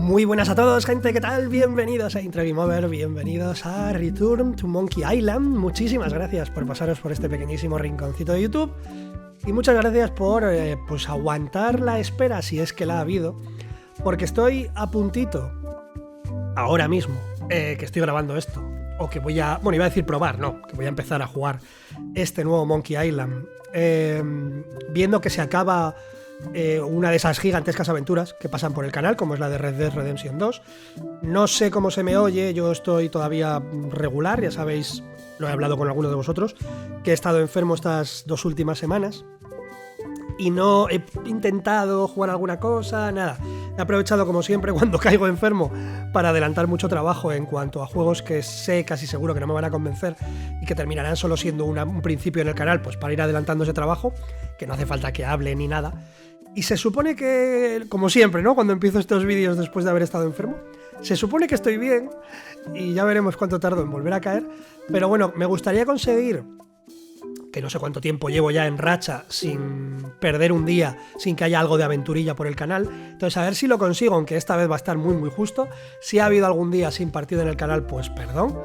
Muy buenas a todos, gente, ¿qué tal? Bienvenidos a Intro Game Over, bienvenidos a Return to Monkey Island. Muchísimas gracias por pasaros por este pequeñísimo rinconcito de YouTube y muchas gracias por pues aguantar la espera, si es que la ha habido, porque estoy a puntito, ahora mismo, que estoy grabando esto, o que voy a, bueno, iba a decir probar, no, que voy a empezar a jugar este nuevo Monkey Island, viendo que se acaba una de esas gigantescas aventuras que pasan por el canal, como es la de Red Dead Redemption 2. No sé cómo se me oye, yo estoy todavía regular, ya sabéis, lo he hablado con algunos de vosotros, que he estado enfermo estas 2 últimas semanas y no he intentado jugar alguna cosa, nada. He aprovechado, como siempre, cuando caigo enfermo para adelantar mucho trabajo en cuanto a juegos que sé casi seguro que no me van a convencer y que terminarán solo siendo un principio en el canal, pues para ir adelantando ese trabajo, que no hace falta que hable ni nada. Y se supone que, como siempre, ¿no? Cuando empiezo estos vídeos después de haber estado enfermo, se supone que estoy bien y ya veremos cuánto tardo en volver a caer. Pero bueno, me gustaría conseguir, que no sé cuánto tiempo llevo ya en racha sin perder un día, sin que haya algo de aventurilla por el canal. Entonces, a ver si lo consigo, aunque esta vez va a estar muy muy justo. Si ha habido algún día sin partido en el canal, pues perdón.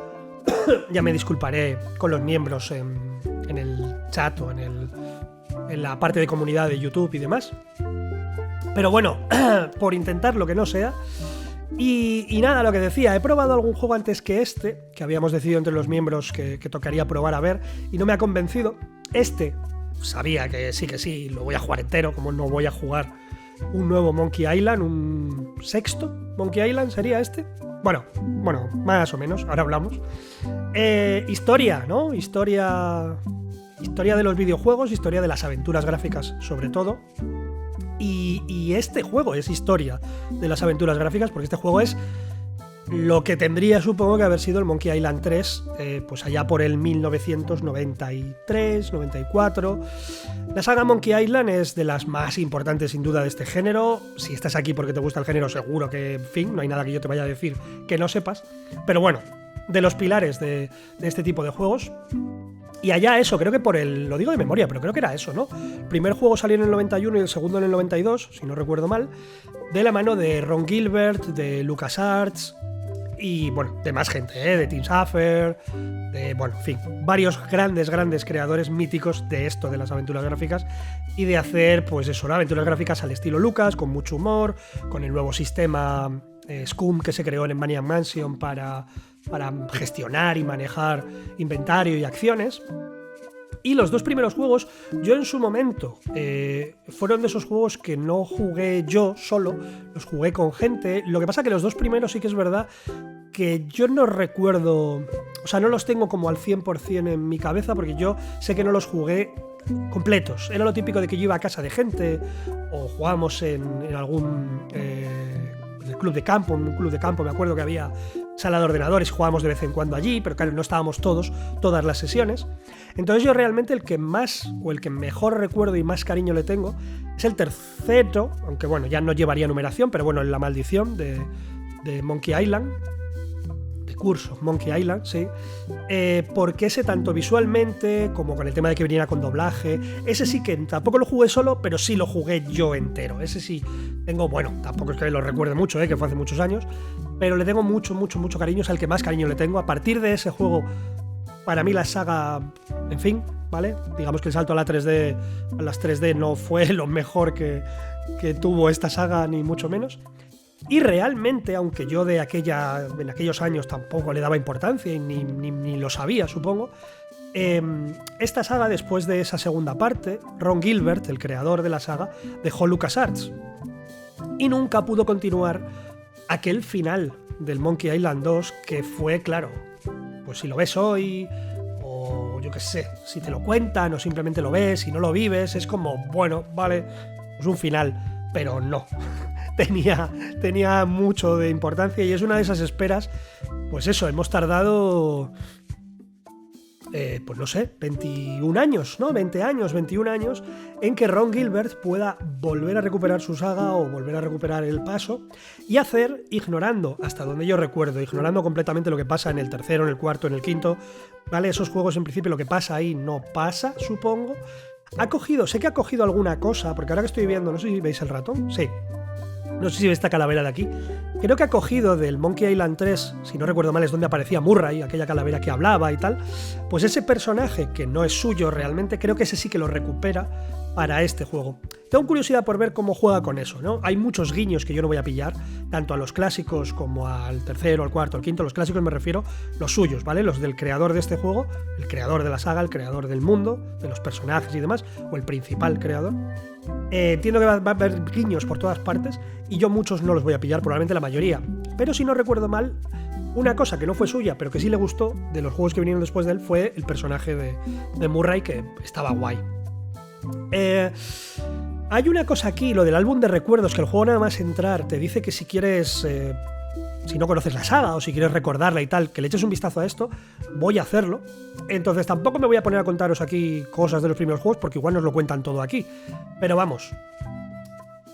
Ya me disculparé con los miembros en el chat o en la parte de comunidad de YouTube y demás. Pero bueno, por intentar lo que no sea. Y nada, lo que decía, he probado algún juego antes que este, que habíamos decidido entre los miembros que tocaría probar a ver, y no me ha convencido. Este, sabía que sí, lo voy a jugar entero, como no voy a jugar un nuevo Monkey Island, un sexto Monkey Island sería este. Bueno, más o menos, ahora hablamos. Historia, ¿no? Historia de los videojuegos, historia de las aventuras gráficas sobre todo. Y este juego es historia de las aventuras gráficas, porque este juego es lo que tendría, supongo, que haber sido el Monkey Island 3, pues allá por el 1993, 94. La saga Monkey Island es de las más importantes, sin duda, de este género. Si estás aquí porque te gusta el género, seguro que, en fin, no hay nada que yo te vaya a decir que no sepas. Pero bueno, de los pilares de este tipo de juegos. Y allá eso, creo que lo digo de memoria, pero creo que era eso, ¿no? El primer juego salió en el 91 y el segundo en el 92, si no recuerdo mal, de la mano de Ron Gilbert, de LucasArts y, bueno, de más gente, de Tim Schafer, de, bueno, en fin, varios grandes creadores míticos de esto, de las aventuras gráficas, y de hacer, pues eso, ¿no? Aventuras gráficas al estilo Lucas, con mucho humor, con el nuevo sistema Scum que se creó en Maniac Mansion para gestionar y manejar inventario y acciones. Y los 2 primeros juegos, yo en su momento, fueron de esos juegos que no jugué yo solo, los jugué con gente. Lo que pasa que los 2 primeros sí que es verdad que yo no recuerdo, o sea, no los tengo como al 100% en mi cabeza, porque yo sé que no los jugué completos. Era lo típico de que yo iba a casa de gente o jugábamos en algún el club de campo, en un club de campo me acuerdo que había sala de ordenadores, jugábamos de vez en cuando allí, pero claro, no estábamos todas las sesiones. Entonces yo realmente el que más, o el que mejor recuerdo y más cariño le tengo, es el tercero, aunque bueno, ya no llevaría numeración, pero bueno, en la maldición de Monkey Island, de curso Monkey Island, sí, porque ese tanto visualmente como con el tema de que viniera con doblaje, ese sí que tampoco lo jugué solo, pero sí lo jugué yo entero. Ese sí tengo, bueno, tampoco es que lo recuerde mucho, que fue hace muchos años, pero le tengo mucho cariño, es el que más cariño le tengo. A partir de ese juego, para mí la saga, en fin, ¿vale? Digamos que el salto a las 3D no fue lo mejor que tuvo esta saga, ni mucho menos. Y realmente, aunque yo en aquellos años tampoco le daba importancia y ni lo sabía, supongo, esta saga, después de esa segunda parte, Ron Gilbert, el creador de la saga, dejó LucasArts y nunca pudo continuar aquel final del Monkey Island 2 que fue, claro, pues si lo ves hoy, o yo qué sé, si te lo cuentan o simplemente lo ves y no lo vives, es como, bueno, vale, pues un final, pero no. Tenía mucho de importancia y es una de esas esperas, pues eso, hemos tardado, pues no sé, 21 años, ¿no? 20 años, 21 años, en que Ron Gilbert pueda volver a recuperar su saga o volver a recuperar el paso y hacer, ignorando, hasta donde yo recuerdo, ignorando completamente lo que pasa en el tercero, en el cuarto, en el quinto, ¿vale? Esos juegos en principio lo que pasa ahí no pasa, supongo. Sé que ha cogido alguna cosa, porque ahora que estoy viendo, no sé si veis el ratón, sí. No sé si ve esta calavera de aquí. Creo que ha cogido del Monkey Island 3, si no recuerdo mal, es donde aparecía Murray, aquella calavera que hablaba y tal. Pues ese personaje, que no es suyo realmente, creo que ese sí que lo recupera para este juego. Tengo curiosidad por ver cómo juega con eso, ¿no? Hay muchos guiños que yo no voy a pillar, tanto a los clásicos como al tercero, al cuarto, al quinto. Los clásicos me refiero los suyos, ¿vale? Los del creador de este juego, el creador de la saga, el creador del mundo, de los personajes y demás, o el principal creador. Entiendo que va a haber guiños por todas partes y yo muchos no los voy a pillar, probablemente la mayoría. Pero si no recuerdo mal, una cosa que no fue suya, pero que sí le gustó de los juegos que vinieron después de él, fue el personaje de Murray, que estaba guay. Hay una cosa aquí, lo del álbum de recuerdos, que el juego nada más entrar te dice que si quieres, si no conoces la saga o si quieres recordarla y tal, que le eches un vistazo a esto. Voy a hacerlo. Entonces tampoco me voy a poner a contaros aquí cosas de los primeros juegos, porque igual nos lo cuentan todo aquí. Pero vamos,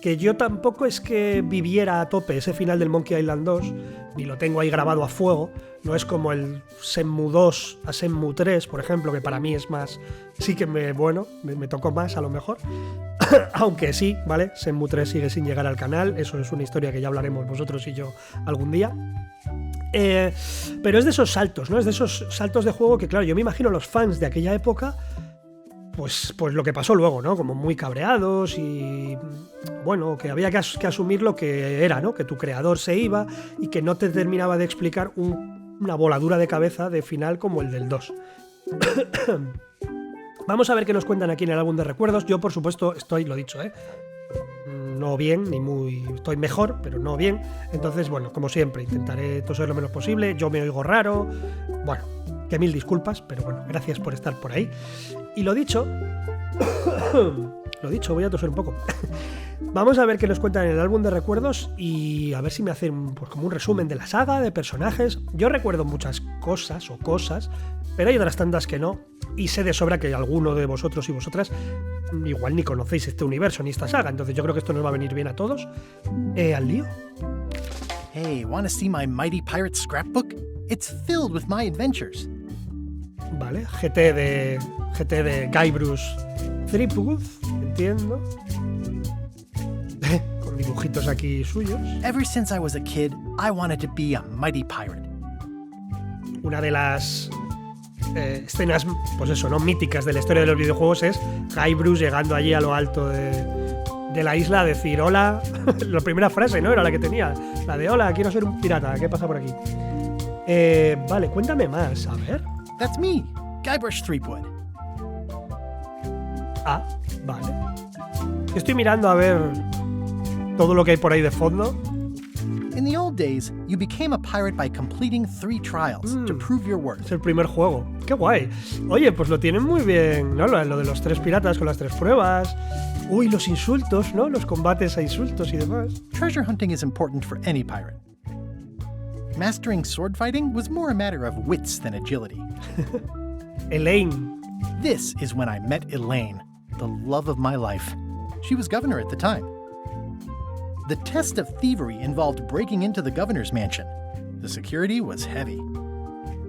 que yo tampoco es que viviera a tope ese final del Monkey Island 2, ni lo tengo ahí grabado a fuego. No es como el Shenmue 2 a Shenmue 3, por ejemplo, que para mí es más... Sí que me tocó más a lo mejor. Aunque sí, ¿vale? Shenmue 3 sigue sin llegar al canal. Eso es una historia que ya hablaremos vosotros y yo algún día. Pero es de esos saltos, ¿no? Es de esos saltos de juego que, claro, yo me imagino los fans de aquella época... Pues lo que pasó luego, ¿no? Como muy cabreados y, bueno, que había que asumir lo que era, ¿no? Que tu creador se iba y que no te terminaba de explicar una voladura de cabeza de final como el del 2. Vamos a ver qué nos cuentan aquí en el álbum de recuerdos. Yo, por supuesto, lo dicho, no bien, ni muy... Estoy mejor, pero no bien. Entonces, bueno, como siempre, intentaré toser lo menos posible. Yo me oigo raro. Bueno, que mil disculpas, pero bueno, gracias por estar por ahí. Y lo dicho, voy a toser un poco. Vamos a ver qué nos cuentan en el álbum de recuerdos y a ver si me hacen pues, como un resumen de la saga, de personajes. Yo recuerdo muchas cosas, pero hay otras tantas que no. Y sé de sobra que alguno de vosotros y vosotras igual ni conocéis este universo ni esta saga. Entonces yo creo que esto nos va a venir bien a todos. ¿Al lío? Hey, wanna see my mighty pirate scrapbook? It's filled with my adventures. Vale, GT de Guybrush Threepwood, entiendo. Con dibujitos aquí suyos. Ever since I was a kid, I wanted to be a mighty pirate. Una de las escenas, pues eso, ¿no? Míticas de la historia de los videojuegos es Guybrush llegando allí a lo alto de la isla a decir hola. La primera frase, ¿no? Era la que tenía. La de hola, quiero ser un pirata, ¿qué pasa por aquí? Vale, cuéntame más, a ver. That's me, Guybrush Threepwood. Ah, vale. Estoy mirando a ver todo lo que hay por ahí de fondo. In the old days, you became a pirate by completing 3 trials to prove your worth. Es el primer juego. ¡Qué guay! Oye, pues lo tienen muy bien, ¿no? Lo de los 3 piratas con las 3 pruebas. Uy, los insultos, ¿no? Los combates a insultos y demás. Treasure hunting is important for any pirate. Mastering sword fighting was more a matter of wits than agility. Elaine. This is when I met Elaine, the love of my life. She was governor at the time. The test of thievery involved breaking into the governor's mansion. The security was heavy.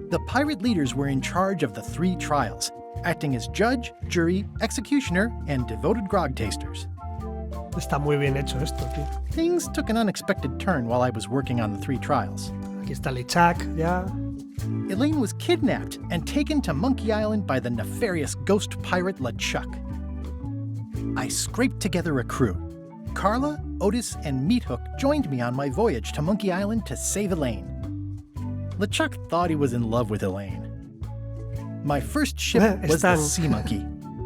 The pirate leaders were in charge of the 3 trials, acting as judge, jury, executioner, and devoted grog tasters. Está muy bien hecho esto, tío. Things took an unexpected turn while I was working on the 3 trials. Aquí está LeChuck, ya. Elaine was kidnapped and taken to Monkey Island by the nefarious ghost pirate LeChuck. I scraped together a crew. Carla, Otis, and Meathook joined me on my voyage to Monkey Island to save Elaine. LeChuck thought he was in love with Elaine. My first ship was the Sea Monkey.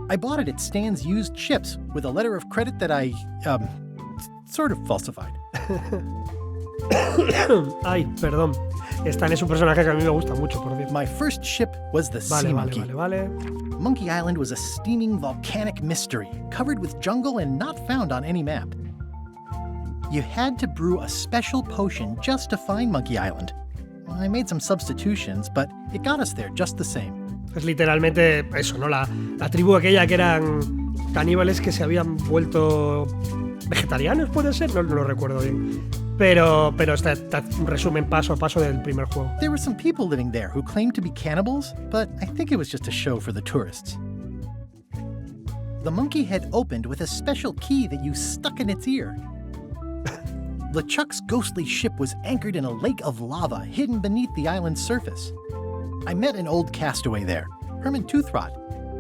I bought it at Stan's used ships with a letter of credit that I, sort of falsified. Ay, perdón. Stan es un personaje que a mí me gusta mucho, por cierto. My first ship was the Sea Monkey. Vale. Monkey Island was a steaming volcanic mystery, covered with jungle and not found on any map. You had to brew a special potion just to find Monkey Island. I made some substitutions, but it got us there just the same. Es literalmente eso, ¿no? La tribu aquella que eran caníbales que se habían vuelto vegetarianos, ¿puede ser? No lo recuerdo bien. Pero está un resumen paso a paso del primer juego. There were some people living there who claimed to be cannibals, but I think it was just a show for the tourists. The monkey head opened with a special key that you stuck in its ear. LeChuck's ghostly ship was anchored in a lake of lava hidden beneath the island's surface. I met an old castaway there, Herman Toothrot.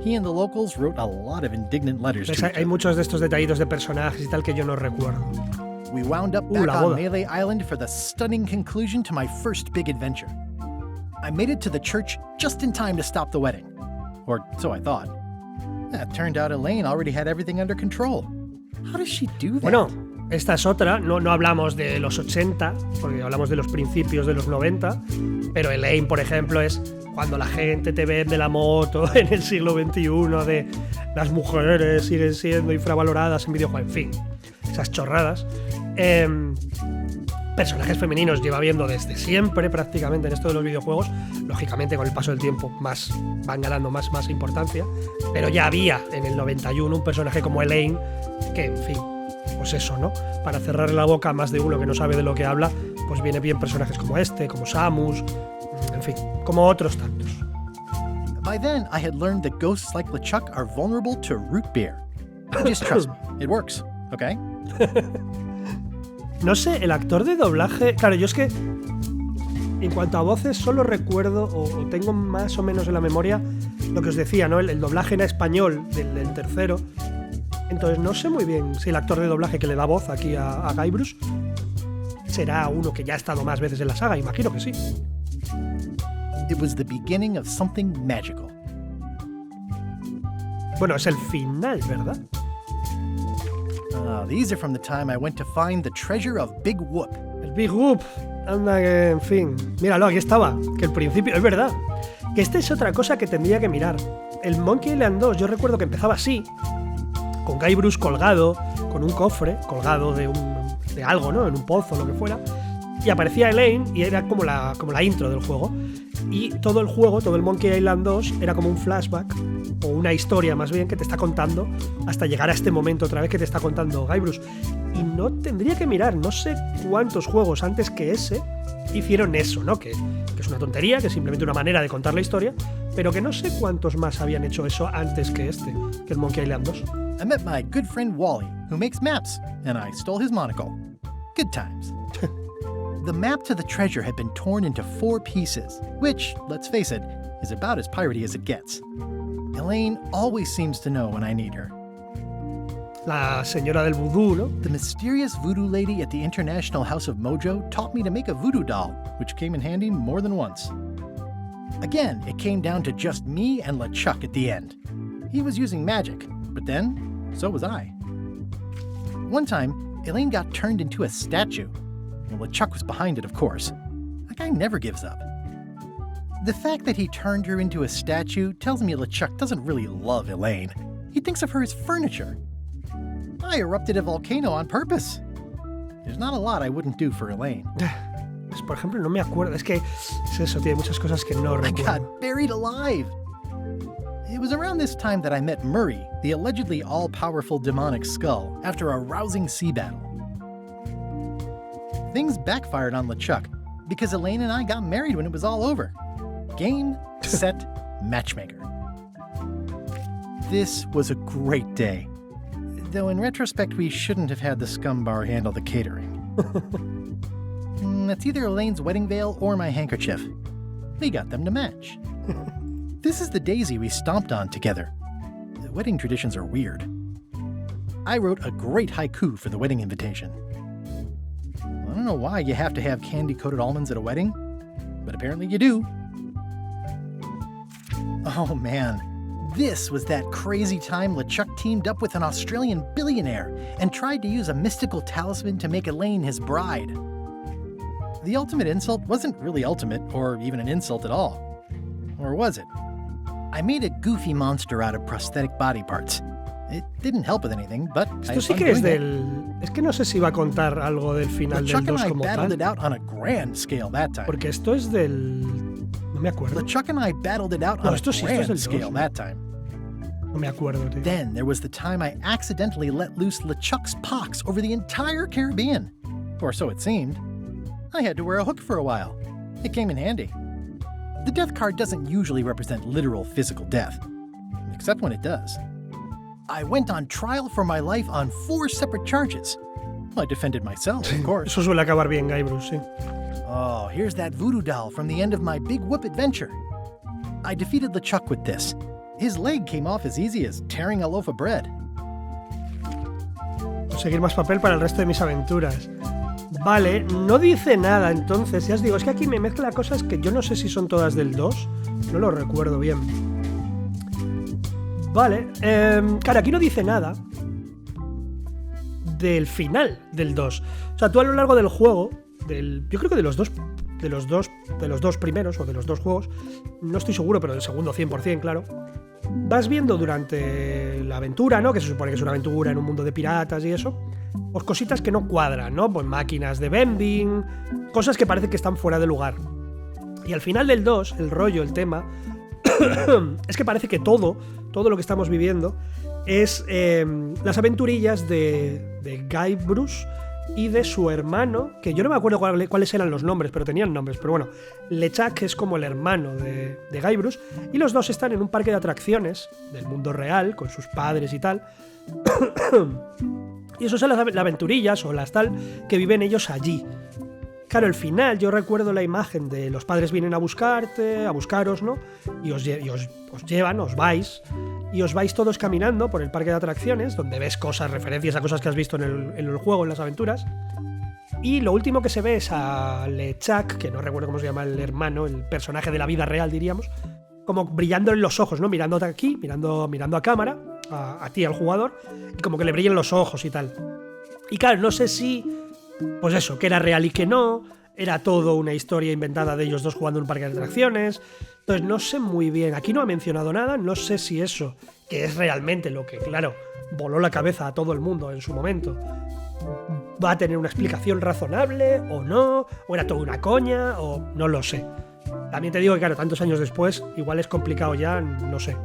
He and the locals wrote a lot of indignant letters to each other. Hay muchos de estos detallitos de personajes y tal que yo no recuerdo. We wound up back on Melee Island for the stunning conclusion to my first big adventure. I made it to the church just in time to stop the wedding. Or so I thought. It turned out Elaine already had everything under control. How does she do that? Bueno, esta es otra. No hablamos de los 80, porque hablamos de los principios de los 90, pero Elaine, por ejemplo, es cuando la gente te vende la moto en el siglo XXI de las mujeres siguen siendo infravaloradas en videojuegos, en fin, esas chorradas. Personajes femeninos lleva viendo desde siempre prácticamente en esto de los videojuegos. Lógicamente con el paso del tiempo van ganando más importancia, pero ya había en el 91 un personaje como Elaine que, en fin, pues eso, ¿no? Para cerrarle la boca a más de uno que no sabe de lo que habla, pues viene bien personajes como este, como Samus, en fin, como otros tantos. By then, I had learned that ghosts like LeChuck are vulnerable to root beer. Just trust me, it works, okay? No sé, el actor de doblaje... Claro, yo es que en cuanto a voces solo recuerdo o tengo más o menos en la memoria lo que os decía, ¿no? El doblaje en español del tercero. Entonces no sé muy bien si el actor de doblaje que le da voz aquí a Guybrush será uno que ya ha estado más veces en la saga, imagino que sí. It was the beginning of something magical. Bueno, es el final, ¿verdad? These are from the time I went to find the treasure of Big Whoop. El Big Whoop. Anda que, en fin. Míralo, aquí estaba. Que el principio... Es verdad. Que esta es otra cosa que tendría que mirar. El Monkey Island 2, yo recuerdo que empezaba así. Con Guybrush colgado, con un cofre, colgado de algo, ¿no? En un pozo, lo que fuera. Y aparecía Elaine y era como la intro del juego. Y todo el juego, todo el Monkey Island 2, era como un flashback, o una historia más bien, que te está contando hasta llegar a este momento otra vez que te está contando Guybrush. Y no tendría que mirar, no sé cuántos juegos antes que ese hicieron eso, ¿no? Que es una tontería, que es simplemente una manera de contar la historia, pero que no sé cuántos más habían hecho eso antes que que el Monkey Island 2. I met my good friend Wally, who makes maps, and I stole his monocle. Good times. The map to the treasure had been torn into 4 pieces, which, let's face it, is about as piratey as it gets. Elaine always seems to know when I need her. La señora del vudú, ¿no? The mysterious voodoo lady at the International House of Mojo taught me to make a voodoo doll, which came in handy more than once. Again, it came down to just me and LeChuck at the end. He was using magic, but then, so was I. One time, Elaine got turned into a statue. Well, LeChuck was behind it, of course. That guy never gives up. The fact that he turned her into a statue tells me LeChuck doesn't really love Elaine. He thinks of her as furniture. I erupted a volcano on purpose. There's not a lot I wouldn't do for Elaine. Pues, por ejemplo, no me acuerdo. Es que es eso, tiene muchas cosas que no recuerdo. I got buried alive. It was around this time that I met Murray, the allegedly all-powerful demonic skull, after a rousing sea battle. Things backfired on LeChuck because Elaine and I got married when it was all over. Game, set, matchmaker. This was a great day. Though in retrospect, we shouldn't have had the scum bar handle the catering. It's either Elaine's wedding veil or my handkerchief. We got them to match. This is the daisy we stomped on together. The wedding traditions are weird. I wrote a great haiku for the wedding invitation. I don't know why you have to have candy-coated almonds at a wedding, but apparently you do. Oh man, this was that crazy time LeChuck teamed up with an Australian billionaire and tried to use a mystical talisman to make Elaine his bride. The ultimate insult wasn't really ultimate, or even an insult at all. Or was it? I made a goofy monster out of prosthetic body parts. It didn't help with anything, but Esto sí que es del... Es que no sé si va a contar algo del final del 2 como tal. LeChuck and I battled it out on a grand scale that time. Porque esto es del... No me acuerdo. LeChuck and I battled it out on a grand scale that time. No me acuerdo, tío. Then there was the time I accidentally let loose LeChuck's pox over the entire Caribbean. Or so it seemed. I had to wear a hook for a while. It came in handy. The death card doesn't usually represent literal physical death, except when it does. I went on trial for my life on 4 separate charges. I defended myself, of course. Eso suele acabar bien, Guybrush, sí. Oh, here's that voodoo doll from the end of my big whoop adventure. I defeated LeChuck with this. His leg came off as easy as tearing a loaf of bread. Conseguir más papel para el resto de mis aventuras. Vale, no dice nada entonces. Ya os digo, es que aquí me mezcla cosas que yo no sé si son todas del 2. No lo recuerdo bien. Vale, claro, aquí no dice nada del final del 2. O sea, tú a lo largo del juego, yo creo que de los dos primeros o de los dos juegos, no estoy seguro, pero del segundo 100%, claro, vas viendo durante la aventura, ¿no? Que se supone que es una aventura en un mundo de piratas y eso, pues cositas que no cuadran, ¿no? Pues máquinas de vending, cosas que parece que están fuera de lugar. Y al final del 2, el rollo, el tema, es que parece que todo lo que estamos viviendo es las aventurillas de Guybrush y de su hermano, que yo no me acuerdo cuáles eran los nombres, pero tenían nombres, pero bueno, LeChuck es como el hermano de Guybrush, y los dos están en un parque de atracciones del mundo real, con sus padres y tal, y eso son las aventurillas o las tal que viven ellos allí. Claro, al final yo recuerdo la imagen de los padres vienen a buscaros, ¿no? Y os llevan, os vais todos caminando por el parque de atracciones, donde ves cosas, referencias a cosas que has visto en el juego, en las aventuras. Y lo último que se ve es a LeChuck, que no recuerdo cómo se llama el hermano, el personaje de la vida real, diríamos, como brillando en los ojos, ¿no? Mirándote aquí, mirando a cámara, a ti, al jugador, y como que le brillan los ojos y tal. Y claro, no sé si, pues eso, que era real y que no, era todo una historia inventada de ellos dos jugando en un parque de atracciones. Entonces no sé muy bien, aquí no ha mencionado nada, no sé si eso, que es realmente lo que, claro, voló la cabeza a todo el mundo en su momento, va a tener una explicación razonable o no, o era toda una coña, o no lo sé. También te digo que, claro, tantos años después, igual es complicado ya, no sé,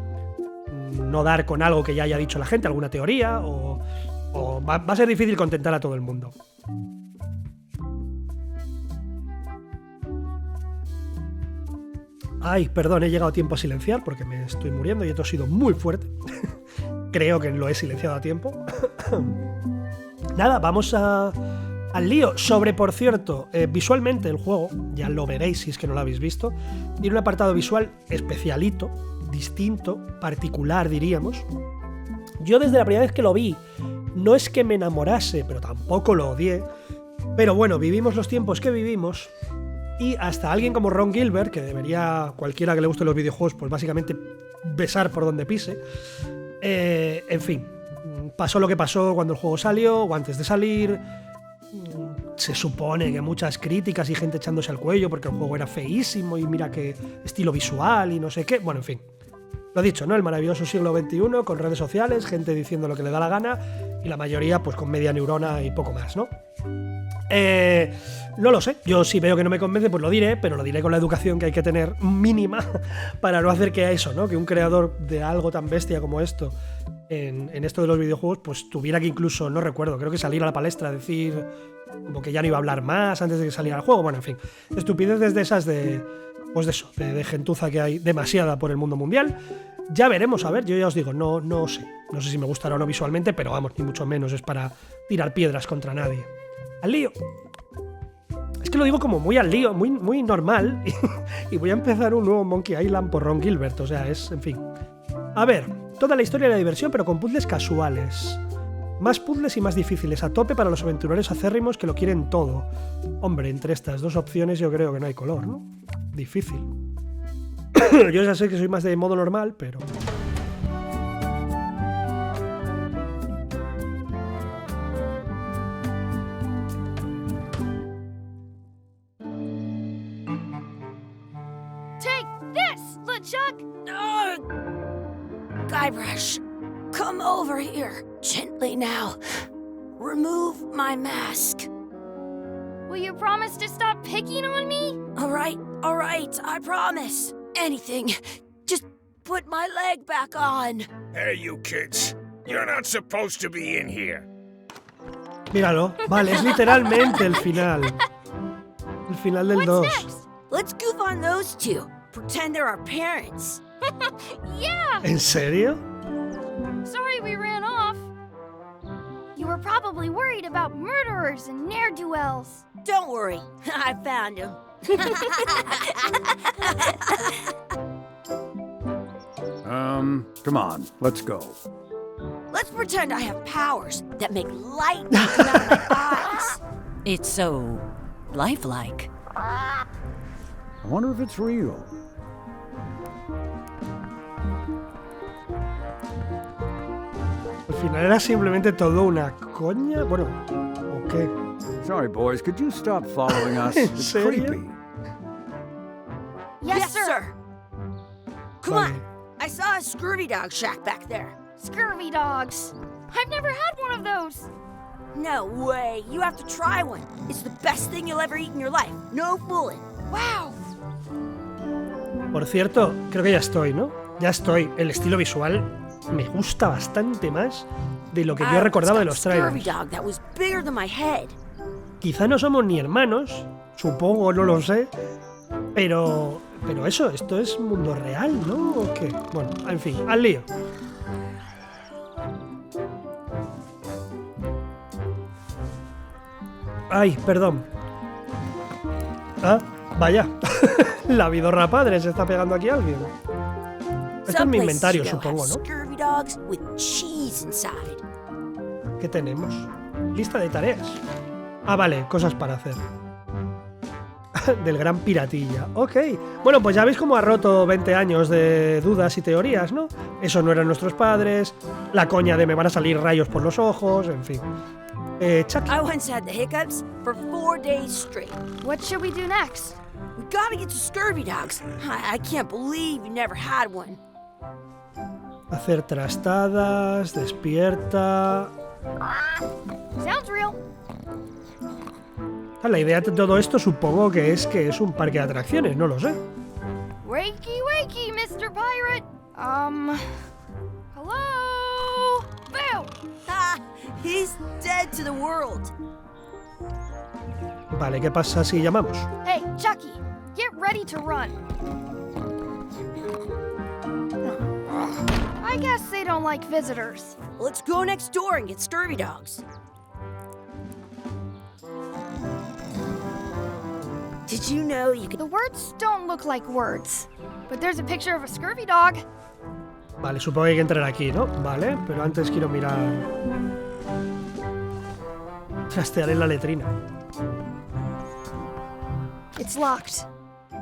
no dar con algo que ya haya dicho la gente, alguna teoría, o va a ser difícil contentar a todo el mundo. Ay, perdón, he llegado a tiempo a silenciar porque me estoy muriendo y esto ha sido muy fuerte. Creo que lo he silenciado a tiempo. Nada, vamos al lío. Por cierto, visualmente el juego, ya lo veréis si es que no lo habéis visto, tiene un apartado visual especialito, distinto, particular, diríamos. Yo desde la primera vez que lo vi, no es que me enamorase, pero tampoco lo odié. Pero bueno, vivimos los tiempos que vivimos. Y hasta alguien como Ron Gilbert, que debería, cualquiera que le guste los videojuegos, pues básicamente besar por donde pise. En fin, pasó lo que pasó cuando el juego salió o antes de salir. Se supone que muchas críticas y gente echándose al cuello porque el juego era feísimo y mira qué estilo visual y no sé qué. Bueno, en fin. Lo dicho, ¿no? El maravilloso siglo XXI con redes sociales, gente diciendo lo que le da la gana y la mayoría pues con media neurona y poco más, ¿no? No lo sé, yo si veo que no me convence pues lo diré, pero lo diré con la educación que hay que tener mínima para no hacer que eso, ¿no? Que un creador de algo tan bestia como esto en esto de los videojuegos pues tuviera que incluso, no recuerdo, creo que salir a la palestra a decir como que ya no iba a hablar más antes de que saliera el juego, bueno, en fin, estupideces de esas de gentuza que hay demasiada por el mundo mundial. Ya veremos, a ver, yo ya os digo, no sé si me gustará o no visualmente, pero vamos, ni mucho menos es para tirar piedras contra nadie. Al lío. Es que lo digo como muy al lío, muy normal, y voy a empezar un nuevo Monkey Island por Ron Gilbert, o sea, en fin. A ver, toda la historia de la diversión, pero con puzzles casuales. Más puzzles y más difíciles, a tope para los aventureros acérrimos que lo quieren todo. Hombre, entre estas dos opciones yo creo que no hay color, ¿no? Difícil. Yo ya sé que soy más de modo normal, pero... Chuck! Guybrush, come over here. Gently now. Remove my mask. Will you promise to stop picking on me? All right, I promise. Anything. Just put my leg back on. Hey, you kids. You're not supposed to be in here. Míralo. Vale, es literalmente el final. El final del 2. Let's goof on those two. Pretend they're our parents. Yeah! ¿En serio? Sorry we ran off. You were were probably worried about murderers and ne'er-do-wells. Don't worry, I found him. Come on, let's go. Let's pretend I have powers that make light come out of my eyes. It's so lifelike. I wonder if it's real. Al final era simplemente todo una coña. Bueno, ¿o qué? Sorry, boys, could you stop following us? ¿En It's serio? creepy. Yes, sir. Come Vale. on, I saw a scurvy dog shack back there. Scurvy dogs. I've never had one of those. No way, you have to try one. It's the best thing you'll ever eat in your life. No fooling. Wow. Por cierto, creo que ya estoy, ¿no? Ya estoy. El estilo visual me gusta bastante más de lo que yo recordaba de los Scurvy trailers. dog that was bigger than my head. Quizá no somos ni hermanos, supongo, no lo sé, pero eso, esto es mundo real, ¿no? ¿O qué? Bueno, en fin, al lío. Ay, perdón. Ah, vaya. La vidorra padre se está pegando aquí a alguien. Esto es mi inventario, supongo, ¿no? Scurvy dogs with cheese inside. ¿Qué tenemos? Lista de tareas. Ah, vale, cosas para hacer. Del gran piratilla. Ok. Bueno, pues ya veis cómo ha roto 20 años de dudas y teorías, ¿no? Eso no eran nuestros padres. La coña de me van a salir rayos por los ojos, en fin. Chucky. I once had the hiccups for 4 days straight. What should we do next? We gotta get to scurvy dogs. I can't believe you never had one. Hacer trastadas, despierta. Sounds real. La idea de todo esto supongo que es un parque de atracciones, no lo sé. Wakey, wakey, Mr. Pirate. Hello? Boo! Ah, he's dead to the world. Vale, ¿qué pasa si llamamos? Hey, Chucky, get ready to run. I guess they don't like visitors. Let's go next door and get scurvy dogs. Did you know you could... The words don't look like words, but there's a picture of a scurvy dog. Vale, supongo que hay que entrar aquí, ¿no? Vale, pero antes quiero mirar... Trastear en la letrina. It's locked.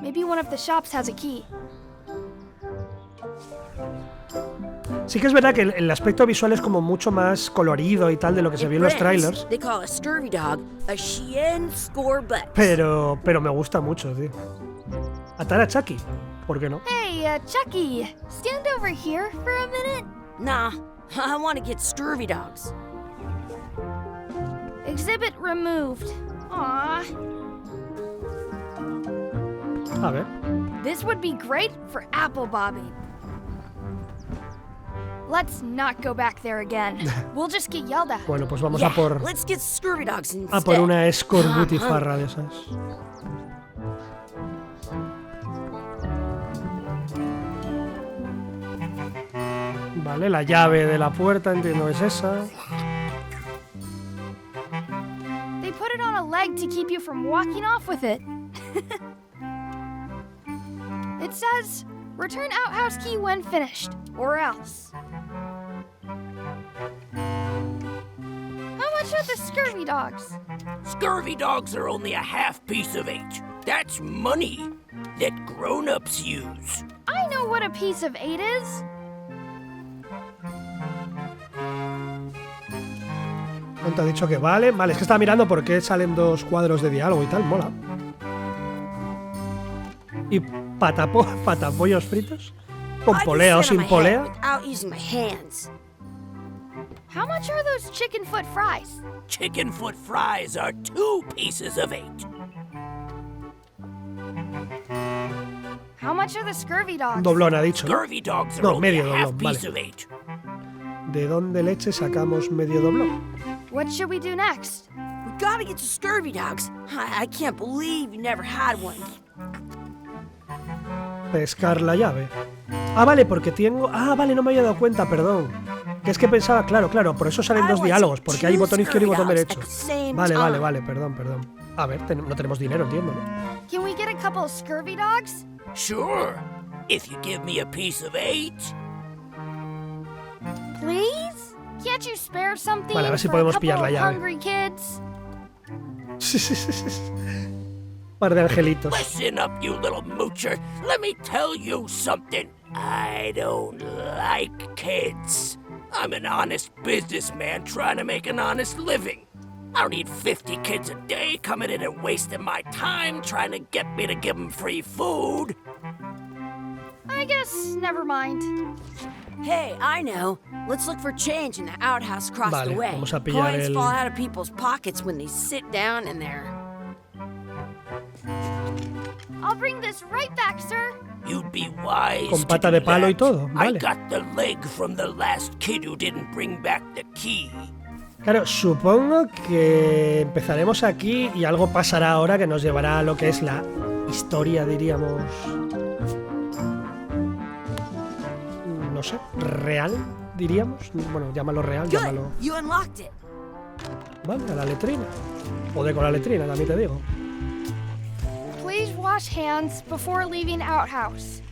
Maybe one of the shops has a key. Sí que es verdad que el aspecto visual es como mucho más colorido y tal de lo que se vio en los trailers, They call a scurvy dog a Chien Scorbutt. pero me gusta mucho, tío. Atar a Chucky, ¿por qué no? Hey, Chucky, stand over here for a minute. Nah, I want to get scurvy dogs. Exhibit removed. Aww. A ver. This would be great for apple bobbing. Let's not go back there again. We'll just get yelled at. Bueno, pues vamos Yeah, a por let's get scurvy dogs instead. una escorbutifarra de esas. Vale, la llave de la puerta, entiendo es esa. They put it on a leg to keep you from walking off with it. It says, return outhouse key when finished, or else. How much are the scurvy dogs? Scurvy dogs are only a half piece of 8. That's money that grown-ups use. I know what a piece of 8 is. ¿Cuánto ha dicho que vale? Vale, es que estaba mirando por qué salen 2 cuadros de diálogo y tal, mola. ¿Y patapollos fritos? ¿Con I polea o can stand sin on my head polea? without using my hands. How much are those chicken foot fries? Chicken foot fries are 2 pieces of 8. How much are the scurvy dogs? Doblón ha dicho, ¿no? Scurvy dogs are No, only medio a half doblón, piece vale. of 8. ¿De dónde leche sacamos medio doblón? What should we do next? We gotta get to scurvy dogs. I can't believe you never had one. Pescar la llave. Ah, vale, porque tengo... Ah, vale, no me había dado cuenta, perdón. Que es que pensaba, claro, por eso salen dos diálogos, porque hay botón izquierdo y botón derecho. Vale, perdón. A ver, no tenemos dinero, entiendo, ¿no? Can we get a couple of scurvy dogs? Sure, if you give me a piece of 8. Please? Can't you spare something Vale, a ver si for a podemos couple pillar la of llave. hungry kids? Par de angelitos. Listen up, you little moocher. Let me tell you something. I don't like kids. I'm an honest businessman trying to make an honest living. I don't need 50 kids a day coming in and wasting my time trying to get me to give them free food. I guess never mind. Hey, I know. Let's look for change in the outhouse across Vale, the way. vamos a pillar Coins el- fall out of people's pockets when they sit down in there. I'll bring this right back, sir. You'd be wise Con to pata do de palo y that. todo, I vale. got the leg from the last kid who didn't bring back the key. Claro, supongo que empezaremos aquí y algo pasará ahora que nos llevará a lo que es la historia, diríamos... No sé, real, diríamos. Bueno, llámalo real, llámalo... Good, you unlocked it. Vale, a la letrina. Joder con la letrina, también te digo. Please wash hands before leaving outhouse.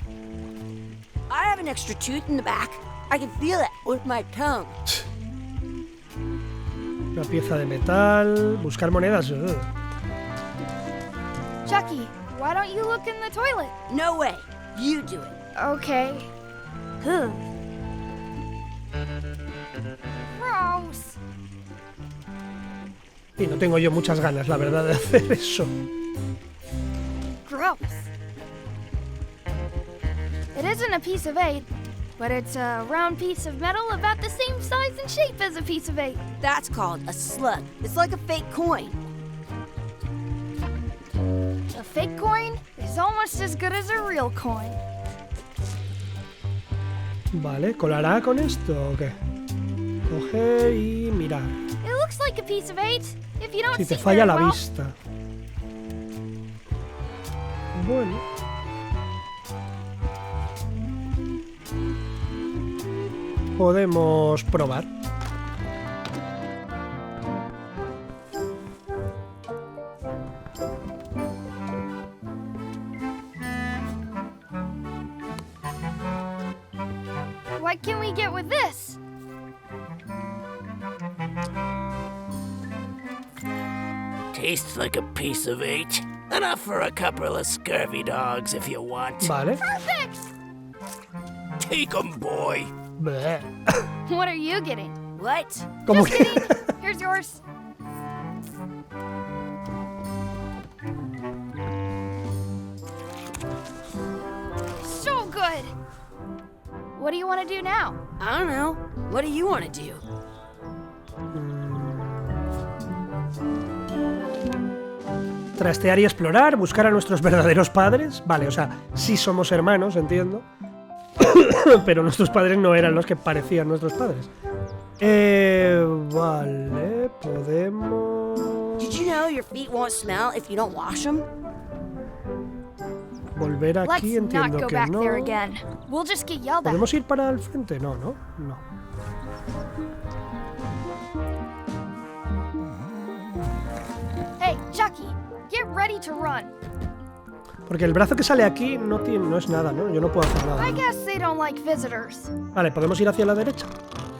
I have an extra tooth in the back. I can feel it with my tongue. Una pieza de metal... Buscar monedas... Chucky, why don't you look in the toilet? No way. You do it. Okay. Gross. Y no tengo yo muchas ganas, la verdad, de hacer eso. Gross. It isn't a piece of 8, but it's a round piece of metal about the same size and shape as a piece of 8. That's called a slug. It's like a fake coin. A fake coin is almost as good as a real coin. Vale, ¿colará con esto o qué? Coger y mirar. It looks like a piece of 8 if you don't Si see te falla very la well. vista. Bueno. Podemos probar. What can we get with this? Tastes like a piece of 8. Enough for a couple of scurvy dogs if you want. Vale. Perfect! Take 'em, boy. Bleh. What are you getting? What? Como Just que... kidding. Here's yours. So good. What do you want to do now? I don't know. What do you want to do? Trastear y explorar, buscar a nuestros verdaderos padres. Vale, o sea, sí somos hermanos, entiendo. Pero nuestros padres no eran los que parecían nuestros padres. Vale, podemos... Did you know your feet won't smell if you don't wash them? Volver Let's aquí, not entiendo go que back no. there again. We'll just get yelled at. ¿Podemos ir para el frente? No. Hey, Chucky, get ready to run. Porque el brazo que sale aquí no es nada, ¿no? Yo no puedo hacer nada. I guess they don't like visitors. Vale, ¿podemos ir hacia la derecha?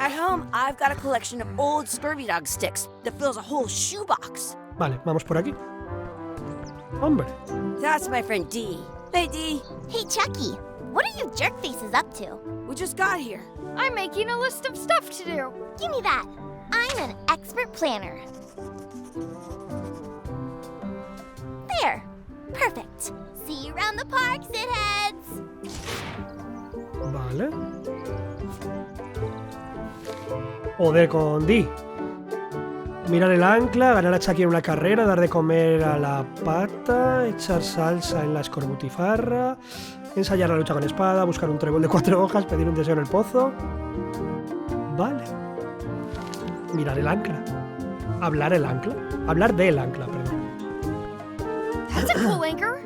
At home, I've got a collection of old scurvy dog sticks that fills a whole shoebox. Vale, vamos por aquí. Hombre. That's my friend Dee. Hey, Dee. Hey, Chucky, what are you jerk faces up to? We just got here. I'm making a list of stuff to do. Give me that. I'm an expert planner. There. Perfect. See you around the park, shitheads. Vale. Joder, con D. Mirar el ancla, ganar a Chucky en una carrera, dar de comer a la pata, echar salsa en la escorbutifarra, ensayar la lucha con espada, buscar un trébol de 4 hojas, pedir un deseo en el pozo. Vale. Mirar el ancla. Hablar el ancla. Hablar del ancla, perdón. That's a cool anchor.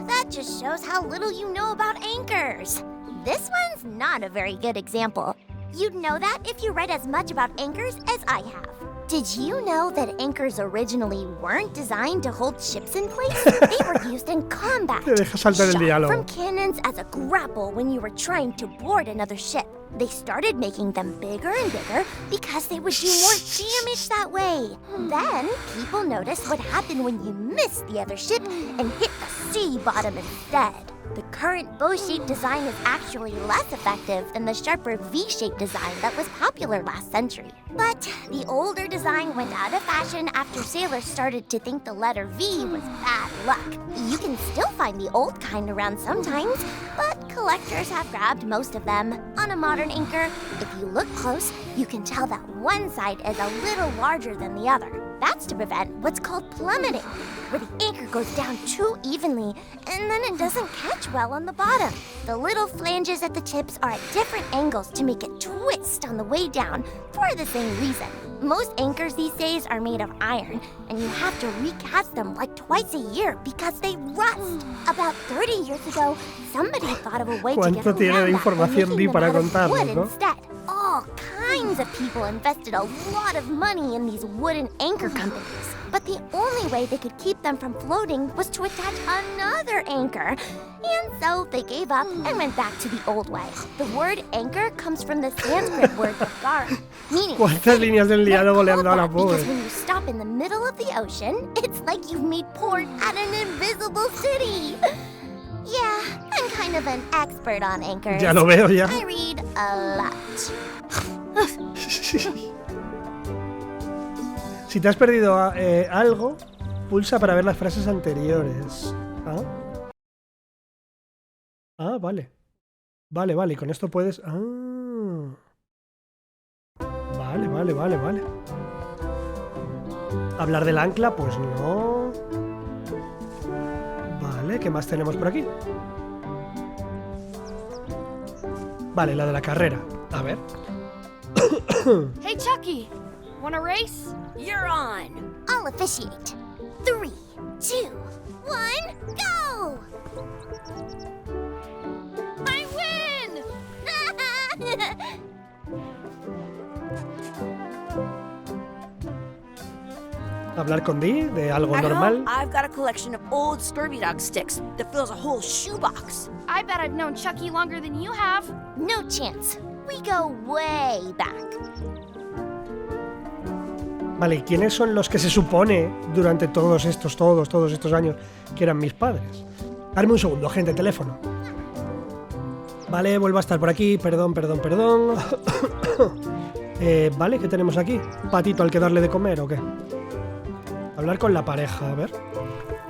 That just shows how little you know about anchors. This one's not a very good example. You'd know that if you read as much about anchors as I have. Did you know that anchors originally weren't designed to hold ships in place? They were used in combat. Te deja saltar el Shot diálogo. from cannons as a grapple when you were trying to board another ship. They started making them bigger and bigger because they would do more damage that way. Then, people noticed what happened when you missed the other ship and hit the sea bottom instead. The current bow-shaped design is actually less effective than the sharper V-shaped design that was popular last century. But the older design went out of fashion after sailors started to think the letter V was bad luck. You can still find the old kind around sometimes, but collectors have grabbed most of them. On a modern anchor, if you look close, you can tell that one side is a little larger than the other. That's to prevent what's called plummeting, where the anchor goes down too evenly and then it doesn't catch well on the bottom. The little flanges at the tips are at different angles to make it twist on the way down for the same reason. Most anchors these days are made of iron, and you have to recast them like twice a year because they rust. About 30 years ago, somebody thought of a way to get ¿Cuánto tiene de around that by información making Vi them para out of contarnos, wood no? instead. All kinds of people invested a lot of money in these wooden anchor companies. But the only way they could keep them from floating was to attach another anchor. And so they gave up and went back to the old way. The word anchor comes from the Sanskrit word gar, meaning ¿Cuántas líneas del diálogo le han dado a la pobre? because when you stop in the middle of the ocean, it's like you've made port at an invisible city. Yeah, I'm kind of an expert on anchors. Ya lo veo, ya. I read a lot. Si te has perdido algo, pulsa para ver las frases anteriores. Vale. Vale, y con esto puedes... Vale. ¿Hablar del ancla? Pues no. Vale, ¿qué más tenemos por aquí? Vale, la de la carrera. A ver. Hey, Chucky, wanna race? You're on. I'll officiate. 3, 2, 1, go! I win! Hablar con Di de algo At normal. home, I've got a collection of old Scurvy Dog sticks that fills a whole shoebox. I bet I've known Chucky longer than you have. No chance. We go way back. Vale, ¿y quiénes son los que se supone durante todos estos años que eran mis padres? Dame un segundo, gente, teléfono. Vale, vuelvo a estar por aquí, perdón. Vale, ¿qué tenemos aquí? ¿Patito al que darle de comer o qué? Hablar con la pareja, a ver.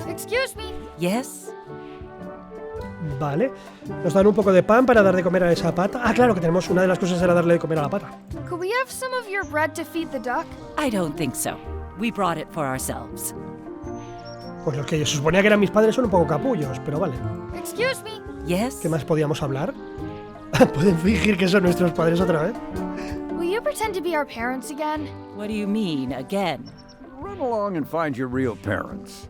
Excuse me. Yes? Vale, nos dan un poco de pan para dar de comer a esa pata. Ah, claro, que tenemos una de las cosas era darle de comer a la pata. Could we have some of your bread to feed the duck? I don't think so. We brought it for ourselves. Pues los que se suponía que eran mis padres son un poco capullos, pero vale. Excuse me. Yes? ¿Qué más podíamos hablar? ¿Pueden fingir que son nuestros padres otra vez? Will you pretend to be our parents again? What do you mean, again? Run along and find your real parents.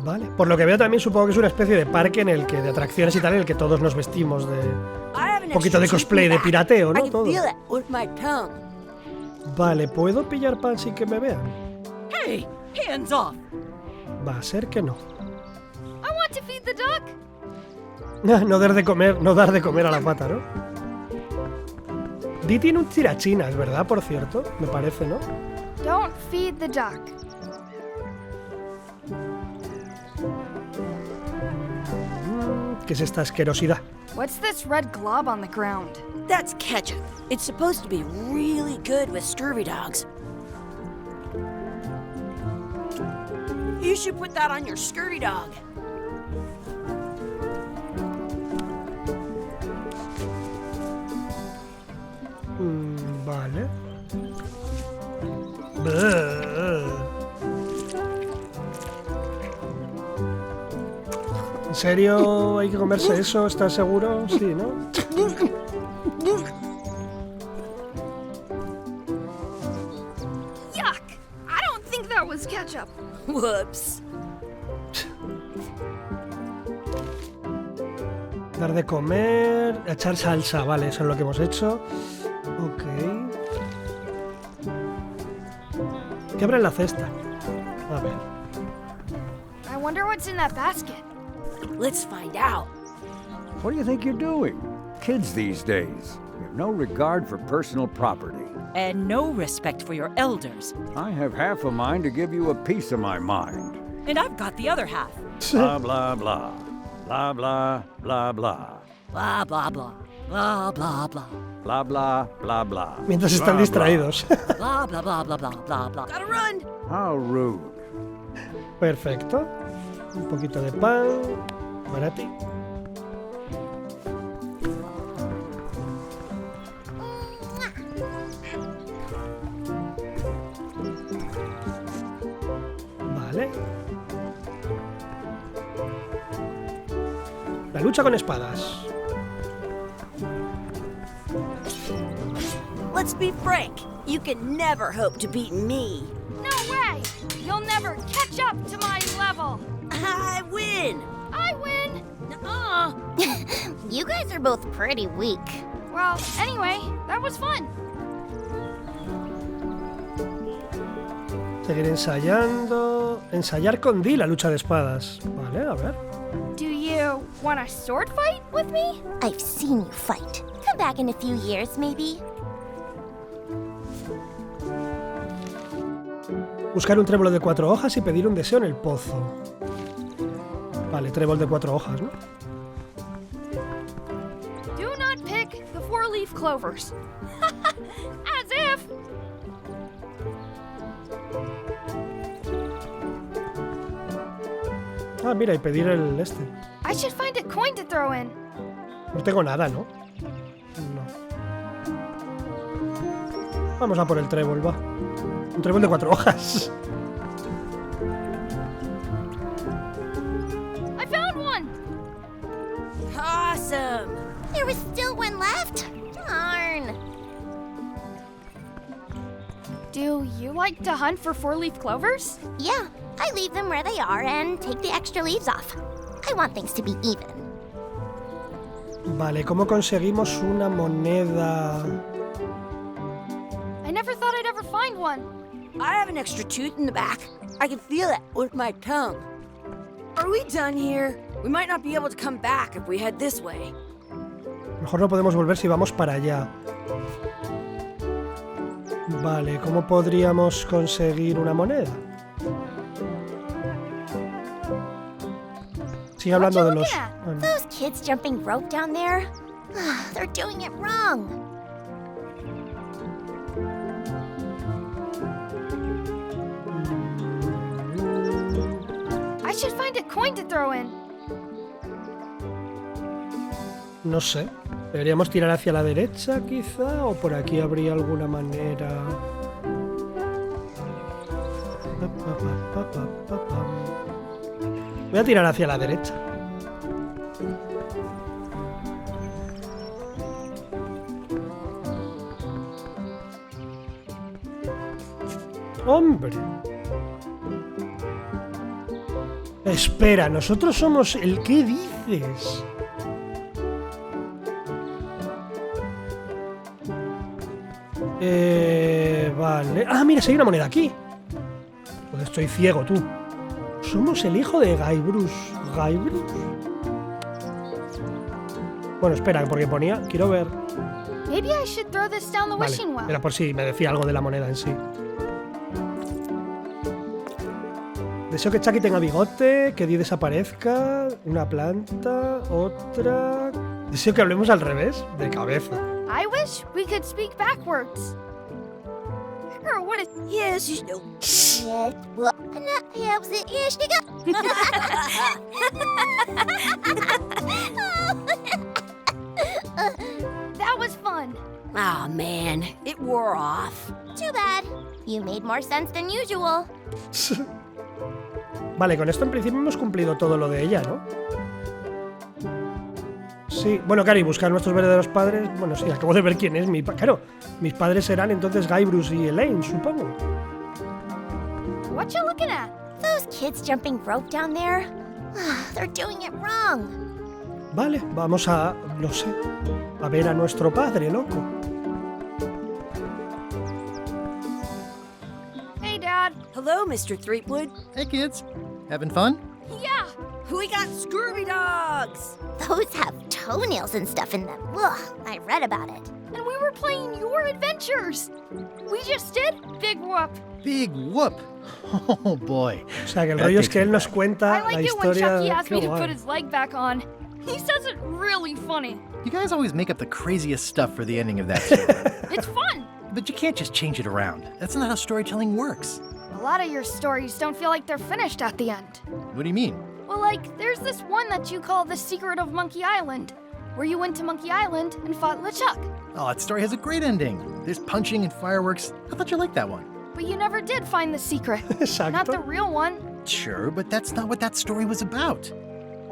Vale, por lo que veo también supongo que es una especie de parque en el que de atracciones y tal, en el que todos nos vestimos de un poquito de cosplay, de pirateo, ¿no? Todo. Vale, ¿puedo pillar pan sin que me vean? Hey, hands off! Va a ser que no. I want to feed the duck. No dar de comer a la pata, ¿no? Di tiene un tirachinas, ¿verdad? Por cierto, me parece, ¿no? Don't feed the duck. ¿Qué es esta asquerosidad? What's this red glob on the ground? That's ketchup. It's supposed to be really good with scurvy dogs. You should put that on your scurvy dog. Vale. ¿En serio hay que comerse eso? ¿Estás seguro? Sí, ¿no? Yuck! I don't think that was ketchup. Whoops. Dar de comer, echar salsa, vale, eso es lo que hemos hecho. Ok. ¿Qué habrá en la cesta? A ver. I wonder what's in that basket. Let's find out. What do you think you're doing? Kids these days, we have no regard for personal property. And no respect for your elders. I have half a mind to give you a piece of my mind. And I've got the other half. Blah, blah, blah. Blah, blah, blah, blah. Blah, blah, blah. Blah, blah, blah. Blah, blah, blah, blah. Mientras están Blah, distraídos. Blah, blah, blah, blah, blah, blah, blah. Gotta run! blah. How rude. Perfecto. Un poquito de pan. Para ti. Vale. La lucha con espadas. Let's be frank. You can never hope to beat me. No way! You'll never catch up to my level. I win! I win! Nuh-uh. You guys are both pretty weak. Well, anyway, that was fun. Seguir ensayando. Ensayar con Di la lucha de espadas. Vale, a ver. Do you want a sword fight with me? I've seen you fight. Come back in a few years, maybe. Buscar un trébol de 4 hojas y pedir un deseo en el pozo. Vale, trébol de 4 hojas, ¿no? Do not pick the 4-leaf clovers. As if! Ah, mira, y pedir el este. I should find a coin to throw in. No tengo nada, ¿no? No. Vamos a por el trébol, va. Un trébol de 4 hojas. I found one! Awesome! There was still one left. Darn. Do you like to hunt for 4-leaf clovers? Yeah, I leave them where they are and take the extra leaves off. I want things to be even. Vale, ¿cómo conseguimos una moneda? I never thought I'd ever find one. I have an extra tooth in the back. I can feel it with my tongue. Are we done here? We might not be able to come back if we head this way. Mejor no podemos volver si vamos para allá. Vale, ¿cómo podríamos conseguir una moneda? Sigue hablando de los... Those kids jumping rope down there? They're doing it wrong. I should find a coin to throw in. No sé. ¿Deberíamos tirar hacia la derecha, quizá? ¿O por aquí habría alguna manera? Voy a tirar hacia la derecha. ¡Hombre! Espera, nosotros somos el... ¿Qué dices? Vale. Ah, mira, si hay una moneda aquí. Pues estoy ciego, tú. Somos el hijo de Guybrush. ¿Guybrush? Bueno, espera, porque ponía... Quiero ver... Maybe I should throw this down the Vale, wishing well. era por si me decía algo de la moneda en sí. Deseo que Chucky tenga bigote, que Dee desaparezca, una planta, otra... Deseo que hablemos al revés, de cabeza. I wish we could speak backwards. Or what is... Yes, you know. Yes, well, yes, you go. That was fun. Oh man, it wore off. Too bad. You made more sense than usual. Vale, con esto en principio hemos cumplido todo lo de ella, ¿no? Sí, bueno, claro, y buscar nuestros verdaderos padres. Bueno, sí, acabo de ver quién es mi padre. Claro, mis padres serán entonces Guybrush y Elaine, supongo. What you looking at? Those kids jumping rope down there? They're doing it wrong. Vale, vamos a... no sé. A ver a nuestro padre, loco. Hello, Mr. Threepwood. Hey, kids. Having fun? Yeah! We got Scurvy dogs! Those have toenails and stuff in them. Ugh, I read about it. And we were playing your adventures! We just did Big Whoop! Big whoop. Oh, boy. O sea, que el That rollo es takes que me él nos back. cuenta I like la it when historia. Chucky asked Qué me to guay. put his leg back on. He says it really funny. You guys always make up the craziest stuff for the ending of that story. It's fun! But you can't just change it around. That's not how storytelling works. A lot of your stories don't feel like they're finished at the end. What do you mean? Well, like, there's this one that you call The Secret of Monkey Island, where you went to Monkey Island and fought LeChuck. Oh, that story has a great ending. There's punching and fireworks. I thought you liked that one. But you never did find the secret. Exacto. Not the real one. Sure, but that's not what that story was about.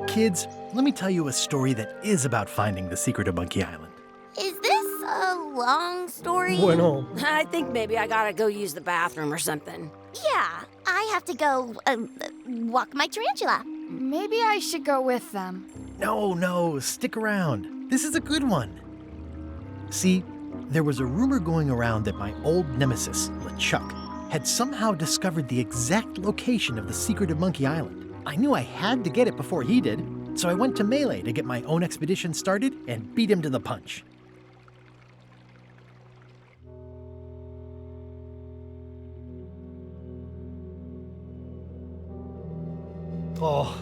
Kids, let me tell you a story that is about finding the secret of Monkey Island. Is this a long story? Bueno, I think maybe I gotta go use the bathroom or something. Yeah, I have to go walk my tarantula. Maybe I should go with them. No, stick around. This is a good one. See, there was a rumor going around that my old nemesis, LeChuck, had somehow discovered the exact location of the secret of Monkey Island. I knew I had to get it before he did, so I went to Melee to get my own expedition started and beat him to the punch. oh.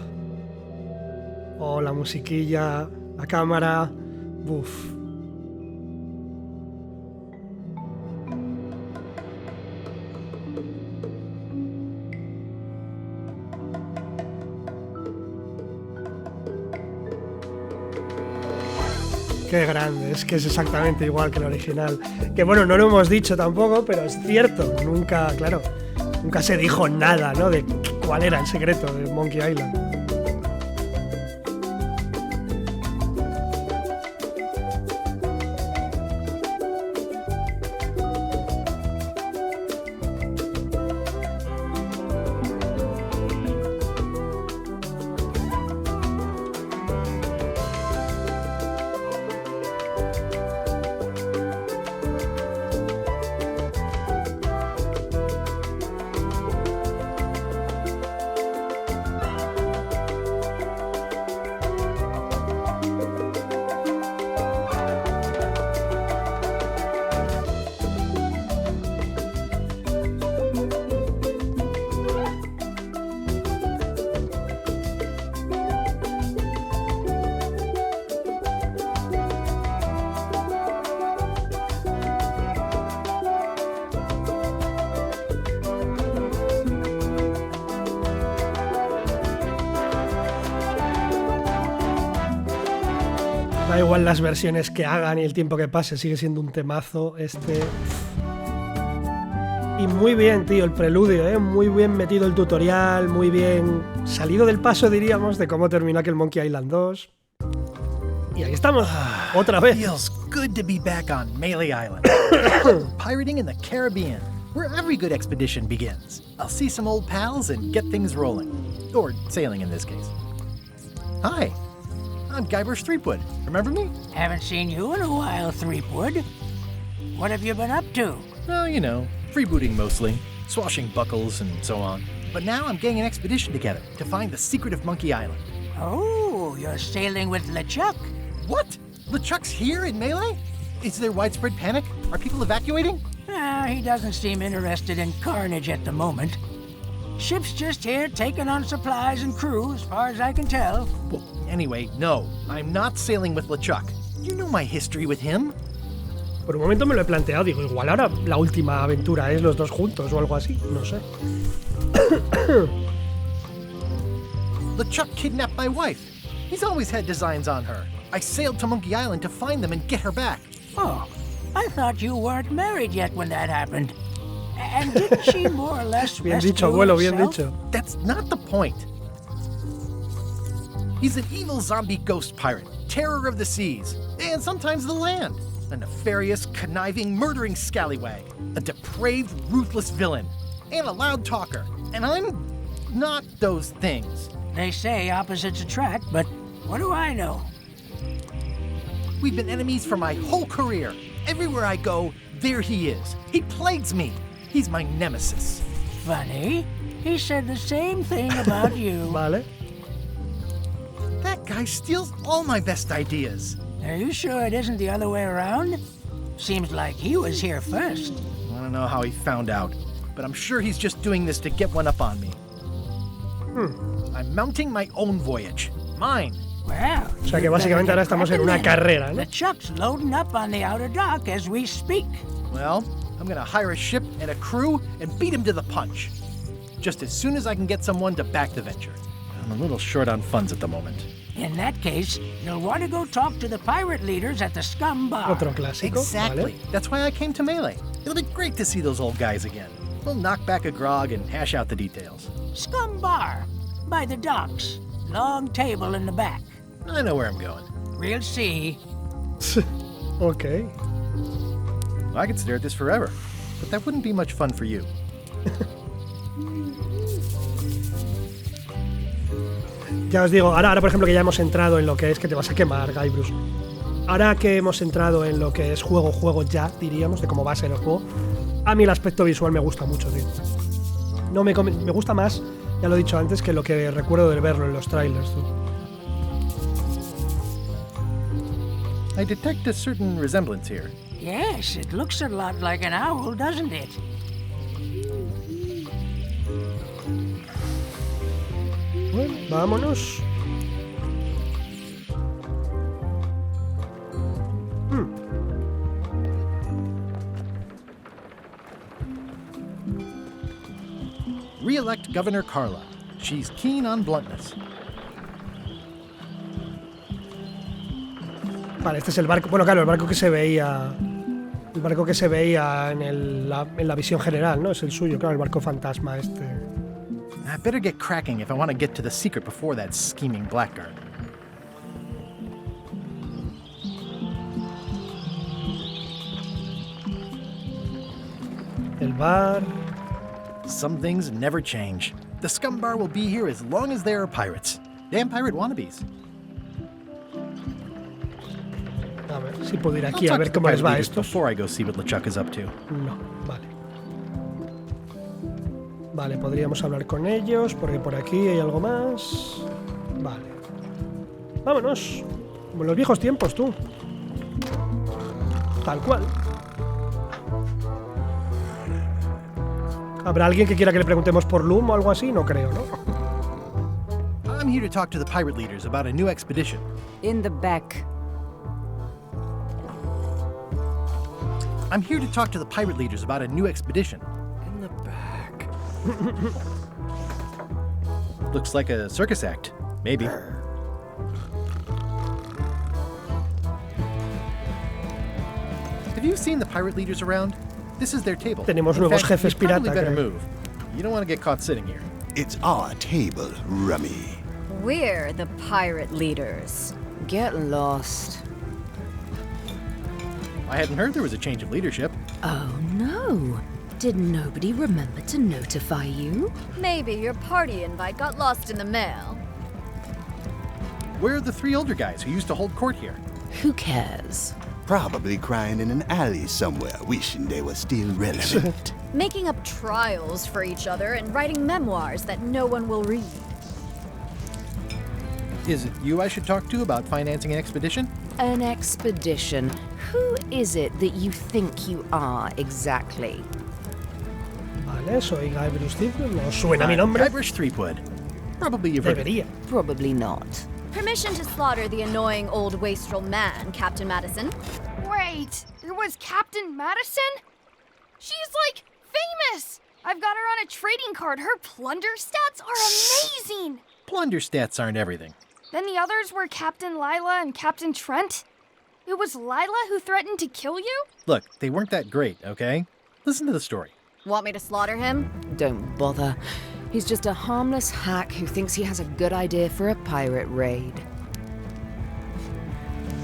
Oh, la musiquilla, la cámara. Uf. Qué grande, es que es exactamente igual que el original. Que bueno, no lo hemos dicho tampoco, pero es cierto. Nunca, claro, nunca se dijo nada, ¿no? De cuál era el secreto de Monkey Island. Da igual las versiones que hagan y el tiempo que pase, sigue siendo un temazo este. Y muy bien, tío, el preludio, ¿eh? Muy bien metido el tutorial, muy bien salido del paso, diríamos, de cómo termina aquel Monkey Island 2. Y ahí estamos, otra vez. Feels good to be back on Melee Island. Pirating in the Caribbean, where every good expedition begins. I'll see some old pals and get things rolling. Or sailing in this case. Hi, I'm Guybrush Threepwood. Remember me? Haven't seen you in a while, Threepwood. What have you been up to? Well, you know, freebooting mostly, swashing buckles and so on. But now I'm getting an expedition together to find the secret of Monkey Island. Oh, you're sailing with LeChuck. What? LeChuck's here in Melee? Is there widespread panic? Are people evacuating? He doesn't seem interested in carnage at the moment. Ship's just here taking on supplies and crew, as far as I can tell. Well, anyway, no, I'm not sailing with LeChuck. You know my history with him. Por un momento me lo he planteado, digo, igual ahora la última aventura es los dos juntos o algo así, no sé. LeChuck kidnapped my wife. He's always had designs on her. I sailed to Monkey Island to find them and get her back. Oh, I thought you weren't married yet when that happened. And didn't she more or less Bien rescue dicho, abuelo, bien herself? dicho. That's not the point. He's an evil zombie ghost pirate, terror of the seas, and sometimes the land. A nefarious, conniving, murdering scallywag. A depraved, ruthless villain. And a loud talker. And I'm not those things. They say opposites attract, but what do I know? We've been enemies for my whole career. Everywhere I go, there he is. He plagues me. He's my nemesis. funny. He said the same thing about you. Vale. That guy steals all my best ideas. Are you sure it isn't the other way around? Seems like he was here first. I don't know how he found out, but I'm sure he's just doing this to get one up on me. I'm mounting my own voyage. Mine. Well, O sea que básicamente ahora estamos en una carrera, ¿no? The Chuck's loading up on the outer dock as we speak. Well, I'm gonna hire a ship and a crew and beat him to the punch. Just as soon as I can get someone to back the venture. I'm a little short on funds at the moment. In that case, you'll want to go talk to the pirate leaders at the Scum Bar. Otro clásico. Exactly. Vale. That's why I came to Melee. It'll be great to see those old guys again. We'll knock back a grog and hash out the details. Scum Bar, by the docks. Long table in the back. I know where I'm going. We'll see. Ok. I could stare at this forever, but that wouldn't be much fun for you. Ya os digo, ahora por ejemplo que ya hemos entrado en lo que es que te vas a quemar, Guybrush. Ahora que hemos entrado en lo que es juego ya, diríamos, de cómo va a ser el juego, a mí el aspecto visual me gusta mucho, tío. No me gusta más, ya lo he dicho antes, que lo que recuerdo de verlo en los trailers, tú. I detect a certain resemblance here. Yes, it looks a lot like an owl, doesn't it? Bueno, vámonos. Re-elect Governor Carla. She's keen on bluntness. Vale, este es el barco. Bueno, claro, el barco que se veía. El barco que se veía en la visión general, ¿no? Es el suyo, claro, el barco fantasma este. I better get cracking if I want to get to the secret before that scheming blackguard. El bar. Some things never change. The Scum Bar will be here as long as there are pirates. Damn pirate wannabes. A ver si puedo ir I'll aquí a talk ver to the cómo les pirate va a leaders estos. before I go see what LeChuck is up to. No, vale. Vale, podríamos hablar con ellos, porque por aquí hay algo más. Vale. Vámonos. Como en los viejos tiempos, tú. Tal cual. ¿Habrá alguien que quiera que le preguntemos por Loom o algo así? No creo, ¿no? I'm here to talk to the pirate leaders about a new expedition. In the back. I'm here to talk to the pirate leaders about a new expedition. In the back. Looks like a circus act. Maybe. Have you seen the pirate leaders around? This is their table. Tenemos In nuevos fact, jefes you probably pirata, better creo. move. You don't want to get caught sitting here. It's our table, Rummy. We're the pirate leaders. Get lost. I hadn't heard there was a change of leadership. Oh no. Did nobody remember to notify you? Maybe your party invite got lost in the mail. Where are the three older guys who used to hold court here? Who cares? Probably crying in an alley somewhere, wishing they were still relevant. Making up trials for each other and writing memoirs that no one will read. Is it you I should talk to about financing an expedition? An expedition. Who is it that you think you are exactly? Vale, soy Guybrush Threepwood. No suena mi nombre. Guybrush Threepwood. Probably you've heard of Debería. Probably not. Permission to slaughter the annoying old wastrel man, Captain Madison. Wait, it was Captain Madison? She's like famous! I've got her on a trading card. Her plunder stats are amazing! Plunder stats aren't everything. Then the others were Captain Lila and Captain Trent. It was Lila who threatened to kill you? Look, they weren't that great, okay? Listen to the story. Want me to slaughter him? Don't bother. He's just a harmless hack who thinks he has a good idea for a pirate raid.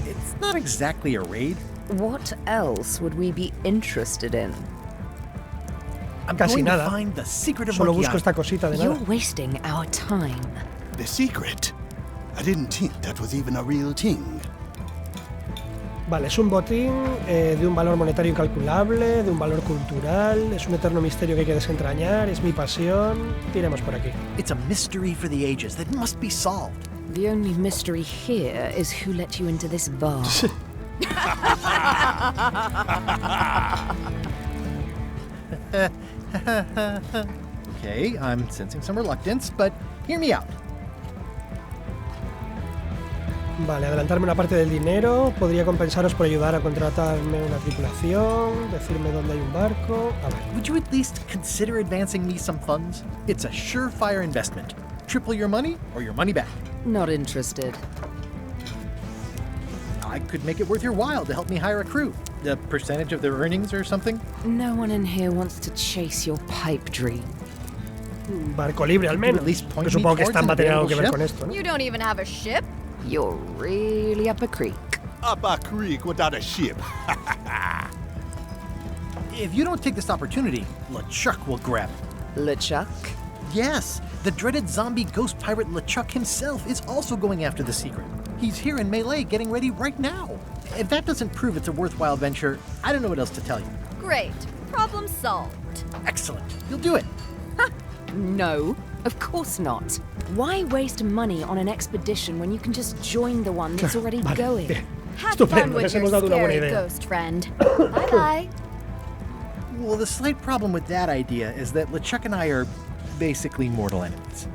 It's not exactly a raid. What else would we be interested in? I'm Casi going nada. to find the secret of Solo Monkey busco esta Island. cosita de You're nada. wasting our time. The secret? I didn't think that was even a real thing. Vale, es un botín de un valor monetario incalculable, de un valor cultural, es un eterno misterio que hay que desentrañar, es mi pasión. Tiremos por aquí. It's a mystery for the ages that must be solved. The only mystery here is who let you into this bar. Okay, I'm sensing some reluctance, but hear me out. Vale, adelantarme una parte del dinero, podría compensaros por ayudar a contratarme una tripulación, decirme dónde hay un barco. A ver. Would you at least consider advancing me some funds? It's a surefire investment. Triple your money or your money back. Not interested. I could make it worth your while to help me hire a crew. A percentage of their earnings or something? No one in here wants to chase your pipe dream. Barco libre al menos. Que supongo que Stan va a tener algo que ver con esto, ¿no? You don't even have a ship? You're really up a creek. Up a creek without a ship. If you don't take this opportunity, LeChuck will grab it. LeChuck? Yes, the dreaded zombie ghost pirate LeChuck himself is also going after the secret. He's here in Melee getting ready right now. If that doesn't prove it's a worthwhile venture, I don't know what else to tell you. Great. Problem solved. Excellent. You'll do it. No, of course not. Why waste money on an expedition when you can just join the one that's already going? Have Estupendo, fun with les your hemos dado una buena scary idea. ghost friend. Bye-bye. Well, the slight problem with that idea is that LeChuck and I are basically mortal enemies.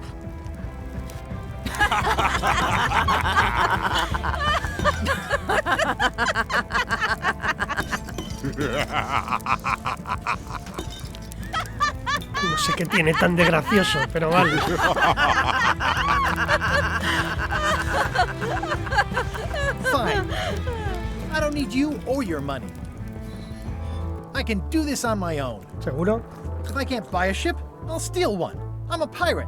No sé qué tiene tan de gracioso, pero vale. Fine. I don't need you or your money. I can do this on my own. ¿Seguro? If I can't buy a ship, I'll steal one. I'm a pirate.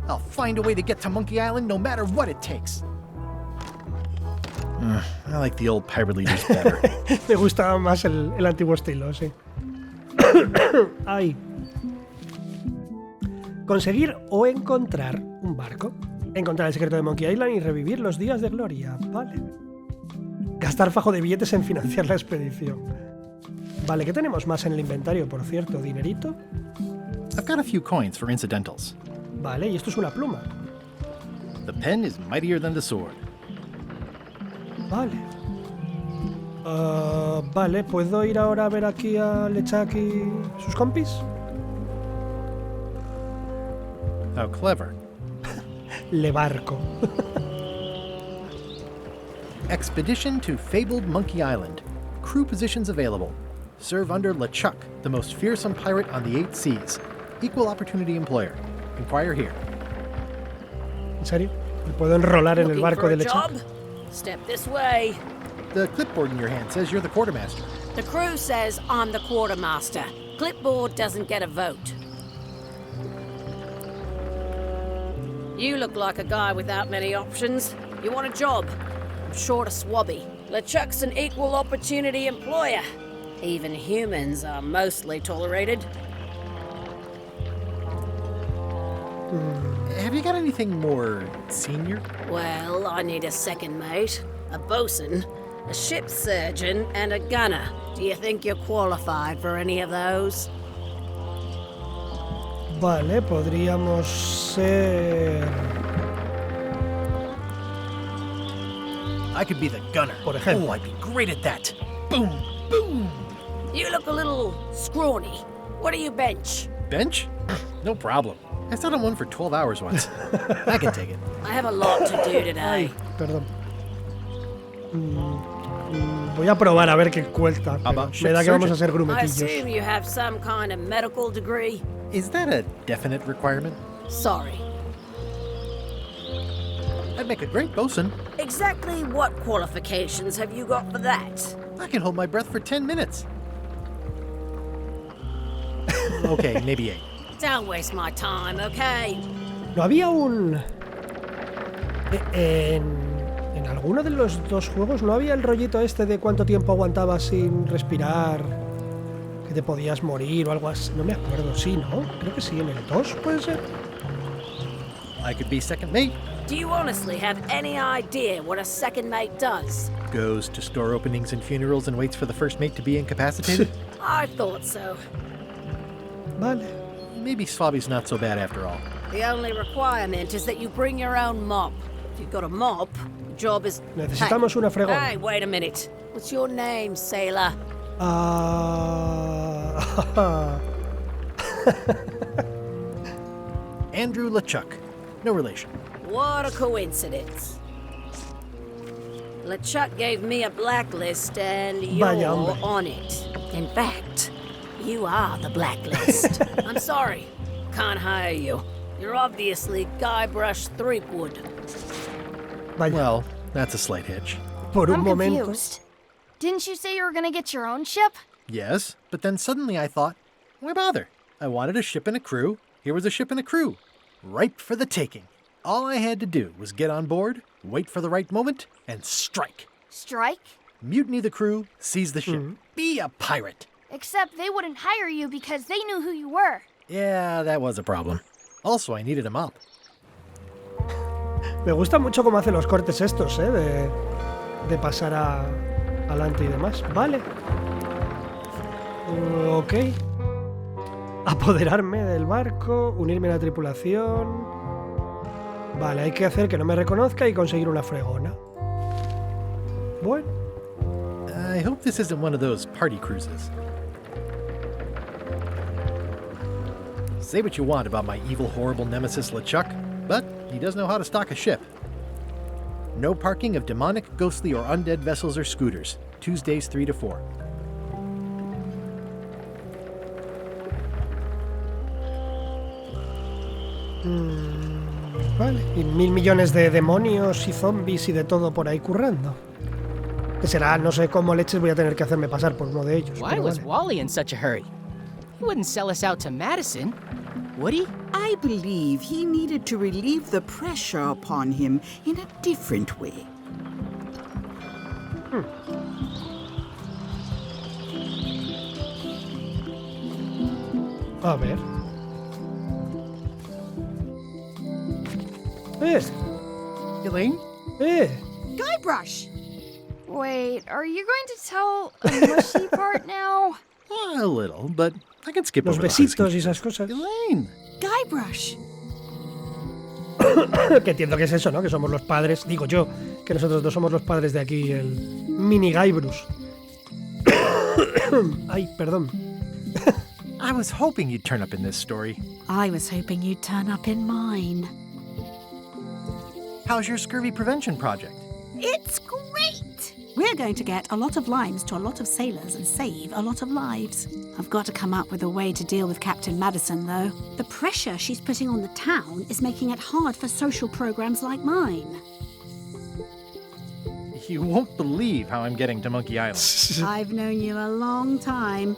I'll find a way to get to Monkey Island no matter what it takes. I like the old pirate leaders better. Me gustaba más el antiguo estilo, sí. Ay. Conseguir o encontrar un barco. Encontrar el secreto de Monkey Island y revivir los días de gloria. Vale. Gastar fajo de billetes en financiar la expedición. Vale, ¿qué tenemos más en el inventario, por cierto? ¿Dinerito? I've got a few coins for incidentals. Vale, y esto es una pluma. The pen is mightier than the sword. Vale. Vale, ¿puedo ir ahora a ver aquí a LeChuck y sus compis? How clever. Le barco. Expedition to fabled Monkey Island. Crew positions available. Serve under LeChuck, the most fearsome pirate on the 8 seas. Equal opportunity employer. Inquire here. ¿En serio? ¿Me puedo enrolar en el Looking barco for de a LeChuck? job? Step this way. The clipboard in your hand says you're the quartermaster. The crew says I'm the quartermaster. Clipboard doesn't get a vote. You look like a guy without many options. You want a job? I'm short a swabby. LeChuck's an equal opportunity employer. Even humans are mostly tolerated. Have you got anything more senior? Well, I need a second mate, a bosun, a ship surgeon, and a gunner. Do you think you're qualified for any of those? Vale, podríamos ser... I could be the gunner. Por ejemplo. Oh, I'd be great at that. Boom, boom. You look a little scrawny. What do you bench? Bench? No problem. I sat on one for 12 hours once. I can take it. I have a lot to do today. Ay, perdón. Voy a probar a ver qué cuesta. Me da que vamos a ser I grumetillos. assume you have some kind of medical degree? Is that a definite requirement? Sorry. I'd make a great bosun. Exactly what qualifications have you got for that? I can hold my breath for 10 minutes. Okay, maybe 8. Don't waste my time, okay? ¿No había un... En alguno de los dos juegos no había el rollito este de cuánto tiempo aguantabas sin respirar? Que te podías morir o algo así. No me acuerdo, sí, ¿no? Creo que sí, en el 2 puede ser. I could be second mate. Do you honestly have any idea what a second mate does? Goes to store openings and funerals and waits for the first mate to be incapacitated? I thought so. Vale. Maybe Slavy's not so bad after all. The only requirement is that you bring your own mop. If you've got a mop, the job is... Necesitamos una fregona. Hey, wait a minute. What's your name, sailor? Andrew LeChuck. No relation. What a coincidence. LeChuck gave me a blacklist and you're Vaya hombre. on it. In fact, you are the blacklist. I'm sorry. Can't hire you. You're obviously Guybrush Threepwood. Vaya. Well, that's a slight hitch. Por un I'm momento. confused. Didn't you say you were gonna get your own ship? Yes, but then suddenly I thought, why bother? I wanted a ship and a crew. Here was a ship and a crew. Ripe for the taking. All I had to do was get on board, wait for the right moment, and strike. Strike? Mutiny the crew, seize the ship. Be a pirate. Except they wouldn't hire you because they knew who you were. Yeah, that was a problem. Also, I needed a mop. Me gusta mucho cómo hace los cortes estos, de pasar adelante y demás. Vale. Ok. Apoderarme del barco, unirme a la tripulación. Vale, hay que hacer que no me reconozca y conseguir una fregona. Bueno. I hope this isn't one of those party cruises. Say what you want about my evil, horrible nemesis LeChuck, but he does know how to stock a ship. No parking of demonic, ghostly, or undead vessels or scooters. Tuesdays 3 to 4. Vale, y 1000 millones de demonios y zombies y de todo por ahí currando. Que será, no sé cómo leches voy a tener que hacerme pasar por uno de ellos. Why pero was vale. Wally in such a hurry? He wouldn't sell us out to Madison, would he? I believe he needed to relieve the pressure upon him in a different way. A ver. Elaine? Guybrush! Wait, are you going to tell a mushy part now? A little, but I can skip Los over the besitos y husky. esas cosas. Elaine! Guybrush! Que entiendo que es eso, ¿no? Que somos los padres, digo yo, que nosotros dos somos los padres de aquí, el mini Guybrush. Ay, perdón. I was hoping you'd turn up in this story. I was hoping you'd turn up in mine. How's your scurvy prevention project? It's great! We're going to get a lot of lines to a lot of sailors and save a lot of lives. I've got to come up with a way to deal with Captain Madison, though. The pressure she's putting on the town is making it hard for social programs like mine. You won't believe how I'm getting to Monkey Island. I've known you a long time.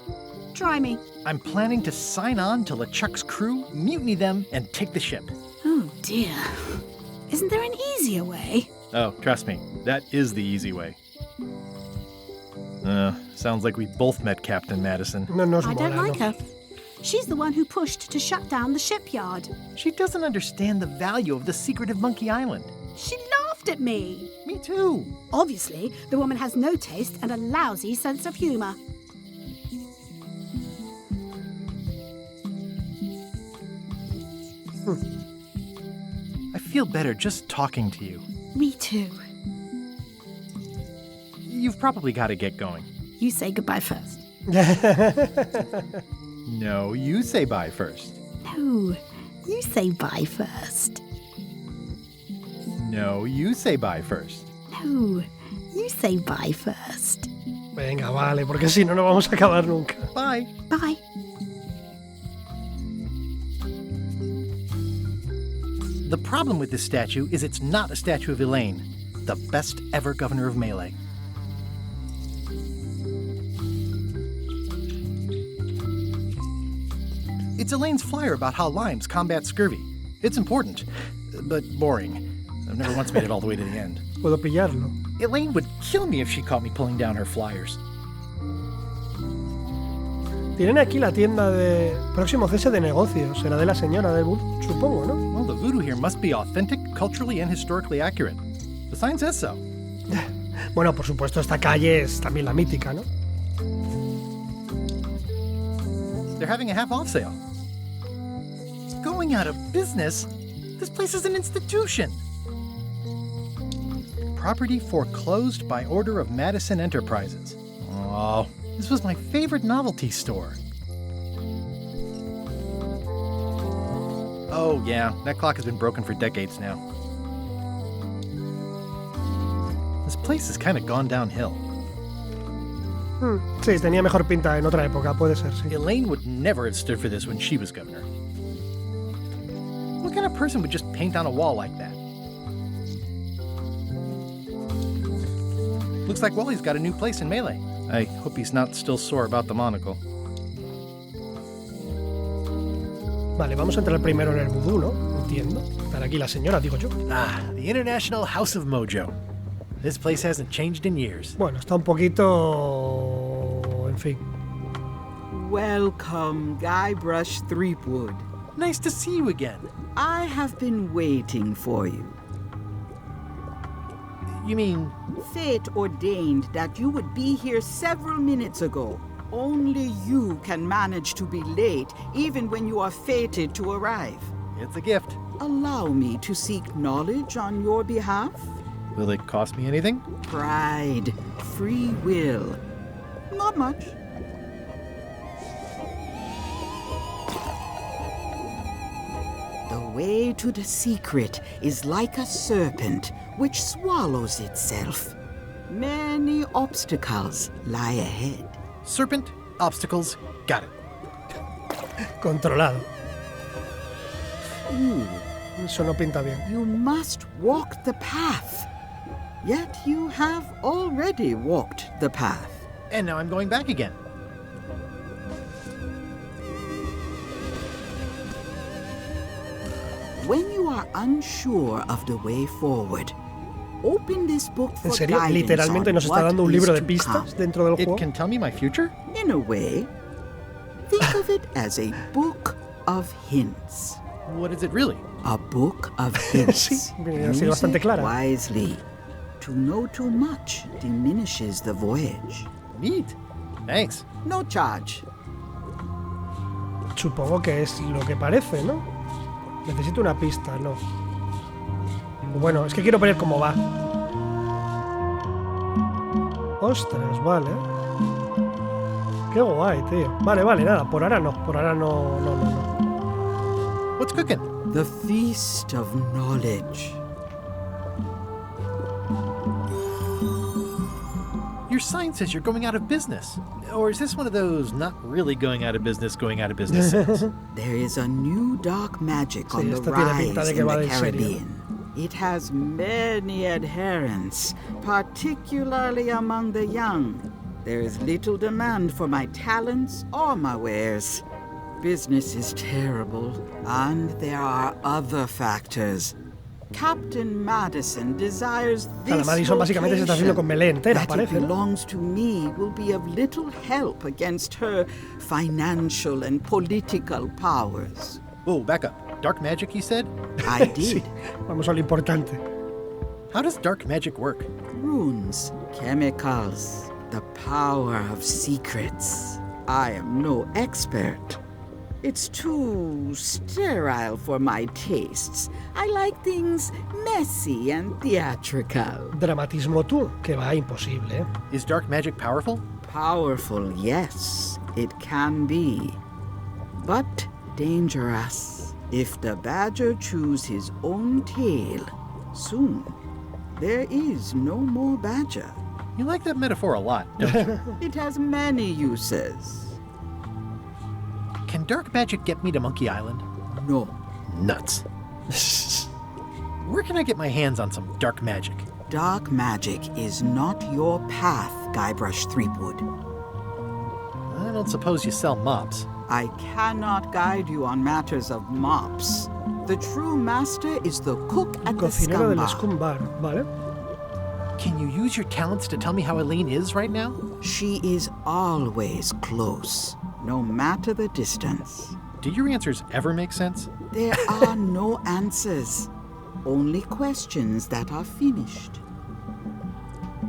Try me. I'm planning to sign on to LeChuck's crew, mutiny them, and take the ship. Oh, dear. Isn't there an easier way? Oh, trust me, that is the easy way. Sounds like we both met Captain Madison. No nos I don't mola, like no. her. She's the one who pushed to shut down the shipyard. She doesn't understand the value of the secret of Monkey Island. She laughed at me. Me too. Obviously, the woman has no taste and a lousy sense of humor. I feel better just talking to you. Me too. You've probably got to get going. You say goodbye first. No, you say bye first. No, you say bye first. No, you say bye first. No, you say bye first. Venga, vale, porque si no, no vamos a acabar nunca. Bye. Bye. The problem with this statue is it's not a statue of Elaine, the best ever governor of Melee. It's Elaine's flyer about how limes combat scurvy. It's important, but boring. I've never once made it all the way to the end. Puedo pillarlo. Elaine would kill me if she caught me pulling down her flyers. Tienen aquí la tienda de próximo cese de negocios. Será de la señora del voodoo, supongo, ¿no? Well, the voodoo here must be authentic, culturally and historically accurate. The sign says so. Bueno, por supuesto, esta calle es también la mítica, ¿no? They're having a half-off sale. Going out of business? This place is an institution. Property foreclosed by order of Madison Enterprises. Oh, this was my favorite novelty store. Oh, yeah, that clock has been broken for decades now. This place has kind of gone downhill. Sí, tenía mejor pinta en otra época, puede ser, sí. Elaine would never have stood for this when she was governor. What kind of person would just paint on a wall like that? Looks like Wally's got a new place in Melee. I hope he's not still sore about the monocle. Vale, vamos a entrar primero en el vudú, ¿no? Entiendo. Estará aquí la señora, digo yo. Ah, the International House of Mojo. This place hasn't changed in years. Bueno, está un poquito... en fin. Welcome, Guybrush Threepwood. Nice to see you again. I have been waiting for you. You mean... Fate ordained that you would be here several minutes ago. Only you can manage to be late, even when you are fated to arrive. It's a gift. Allow me to seek knowledge on your behalf. Will it cost me anything? Pride, free will. Not much. The way to the secret is like a serpent which swallows itself. Many obstacles lie ahead. Serpent, obstacles, got it. Controlado. Ooh. Eso no pinta bien. You must walk the path. Yet you have already walked the path. And now I'm going back again. When you are unsure of the way forward, open this book for ¿En serio? guidance Literalmente on nos está what dando un is libro de to pistas come. dentro del juego. It can tell me my future? In a way, think of it as a book of hints. What is it really? A book of hints. Sí, ha sido bastante clara. Wisely. To know too much diminishes the voyage. Neat. Thanks. No charge. Supongo que es lo que parece, ¿no? Necesito una pista, no. Bueno, es que quiero ver cómo va. Ostras, vale. Qué guay, tío. Vale, nada, por ahora no. What's cooking? The feast of knowledge. Your sign says you're going out of business. Or is this one of those not really going out of business signs? There is a new dark magic on the rise in the Caribbean. It has many adherents, particularly among the young. There is little demand for my talents or my wares. Business is terrible, and there are other factors. Captain Madison desires this Madison básicamente se está haciendo con Melee entera, that parece, it ¿no? belongs to me will be of little help against her financial and political powers. Whoa, back up. Dark magic, you said? I did. Sí, vamos a lo importante. How does dark magic work? Runes, chemicals, the power of secrets. I am no expert. It's too sterile for my tastes. I like things messy and theatrical. Dramatismo tú, que va imposible, ¿eh? Is dark magic powerful? Powerful, yes, it can be. But dangerous. If the badger chews his own tail, soon there is no more badger. You like that metaphor a lot, don't you? It has many uses. Can dark magic get me to Monkey Island? No. Nuts. Where can I get my hands on some dark magic? Dark magic is not your path, Guybrush Threepwood. I don't suppose you sell mops. I cannot guide you on matters of mops. The true master is the cook at the Cocinero del scum bar. scum bar, ¿vale? Can you use your talents to tell me how Elaine is right now? She is always close, no matter the distance. Do your answers ever make sense? There are no answers, only questions that are finished.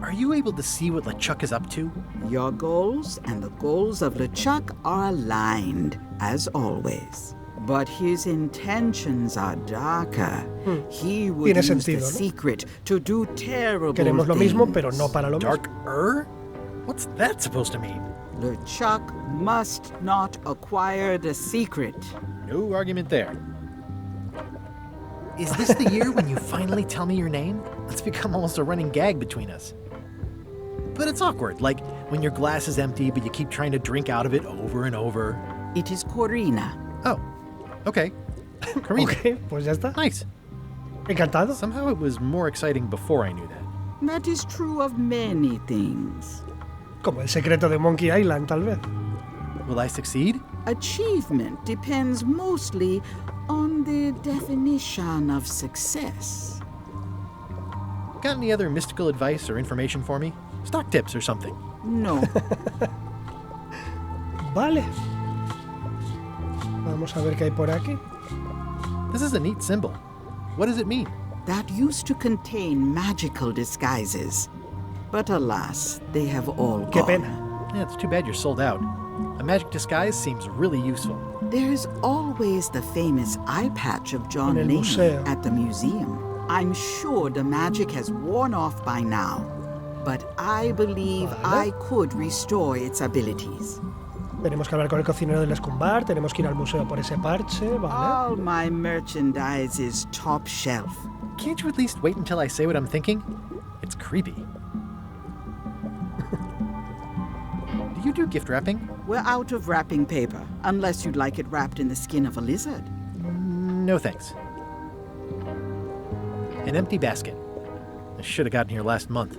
Are you able to see what LeChuck is up to? Your goals and the goals of LeChuck are aligned, as always. But his intentions are darker. He would use the secret to do terrible Queremos lo things. mismo, pero no para lo mismo. Darker? What's that supposed to mean? LeChuck must not acquire the secret. No argument there. Is this the year when you finally tell me your name? It's become almost a running gag between us. But it's awkward, like when your glass is empty but you keep trying to drink out of it over and over. It is Corina. Oh, okay. Corina. Ok, pues ya está. Nice. Encantado. Somehow it was more exciting before I knew that. That is true of many things. Como el secreto de Monkey Island, tal vez. Will I succeed? Achievement depends mostly on the definition of success. Got any other mystical advice or information for me? Stock tips or something? No. Vale. Vamos a ver qué hay por aquí. This is a neat symbol. What does it mean? That used to contain magical disguises. But alas, they have all gone. Qué pena. Yeah, it's too bad you're sold out. A magic disguise seems really useful. There's always the famous eye patch of John Lane at the museum. I'm sure the magic has worn off by now, but I believe I could restore its abilities. Tenemos que hablar con el cocinero del Escumbar, tenemos que ir al museo por ese parche, ¿vale? All my merchandise is top shelf. Can't you at least wait until I say what I'm thinking? It's creepy. Do you do gift wrapping? We're out of wrapping paper, unless you'd like it wrapped in the skin of a lizard. No thanks. An empty basket. I should have gotten here last month.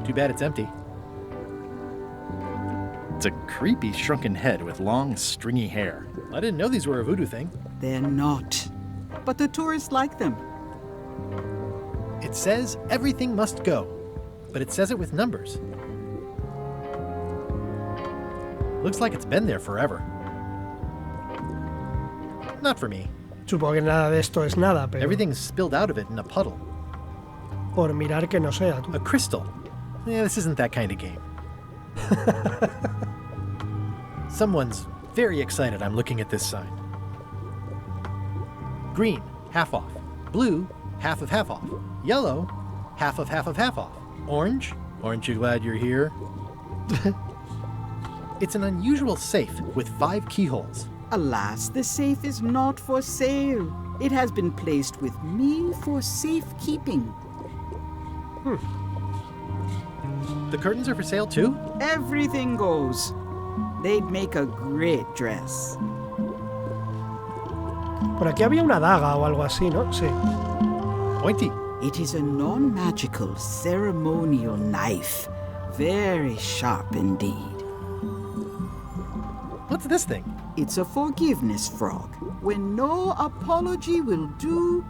Too bad it's empty. It's a creepy shrunken head with long, stringy hair. I didn't know these were a voodoo thing. They're not. But the tourists like them. It says everything must go, but it says it with numbers. Looks like it's been there forever. Not for me. Supongo que nada de esto es nada, pero... Everything's spilled out of it in a puddle. Por mirar que no sea tú. A crystal. Yeah, this isn't that kind of game. Someone's very excited I'm looking at this sign. Green, half off. Blue, half of half off. Yellow, half of half of half off. Orange, aren't you glad you're here? It's an unusual safe with 5 keyholes. Alas, the safe is not for sale. It has been placed with me for safekeeping. The curtains are for sale too? Everything goes. They'd make a great dress. Por aquí había una daga o algo así, ¿no? Sí. Pointy. It is a non-magical ceremonial knife. Very sharp indeed. What's this thing? It's a forgiveness frog. When no apology will do,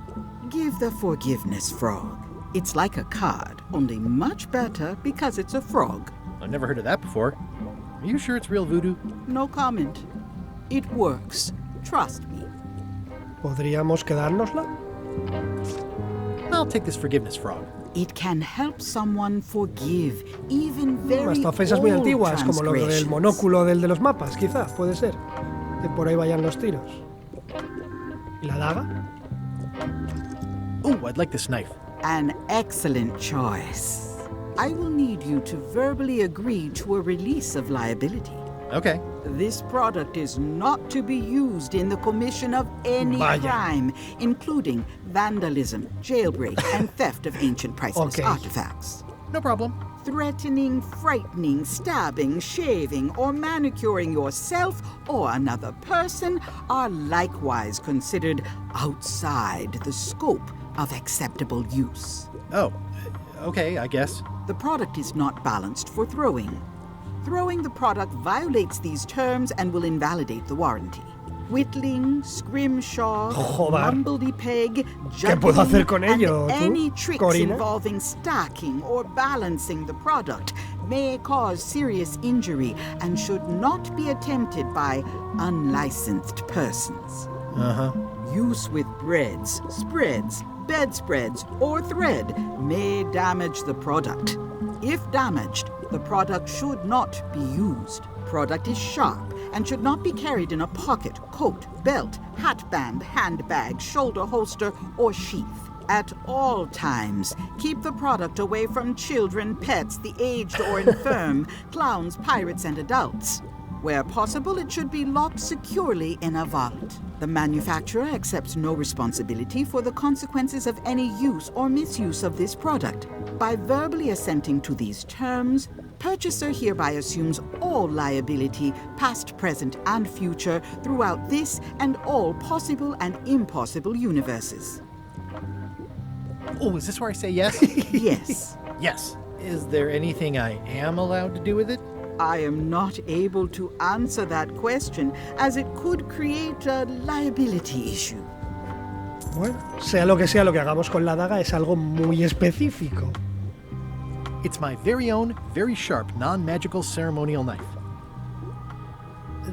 give the forgiveness frog. It's like a card, only much better because it's a frog. I've never heard of that before. Are you sure it's real voodoo? No comment. It works. Trust me. ¿Podríamos quedárnosla? I'll take this forgiveness frog. It can help someone forgive even very Hasta ofensas muy old antiguas, como lo del transgressions. monóculo del de los mapas, quizás, puede ser. Que por ahí vayan los tiros. ¿Y la daga? Oh, I'd like this knife. An excellent choice. I will need you to verbally agree to a release of liability. Okay. This product is not to be used in the commission of any crime, including vandalism, jailbreak, and theft of ancient priceless artifacts. No problem. Threatening, frightening, stabbing, shaving, or manicuring yourself or another person are likewise considered outside the scope of acceptable use. Oh, okay, I guess. The product is not balanced for throwing. Throwing the product violates these terms and will invalidate the warranty. whittling, scrimshaw, Joder. mumbledy-peg, ¿Qué puedo hacer con ello, and tú, any tricks Corina? involving stacking or balancing the product may cause serious injury and should not be attempted by unlicensed persons. Use with breads, spreads, bedspreads, or thread may damage the product. If damaged, the product should not be used. Product is sharp and should not be carried in a pocket, coat, belt, hatband, handbag, shoulder holster, or sheath. At all times, keep the product away from children, pets, the aged or infirm, clowns, pirates, and adults. Where possible, it should be locked securely in a vault. The manufacturer accepts no responsibility for the consequences of any use or misuse of this product. By verbally assenting to these terms, purchaser hereby assumes all liability, past, present, and future, throughout this and all possible and impossible universes. Oh, is this where I say yes? Yes. Yes. Is there anything I am allowed to do with it? I am not able to answer that question, as it could create a liability issue. Bueno, sea lo que hagamos con la daga es algo muy específico. It's my very own, very sharp, non-magical ceremonial knife.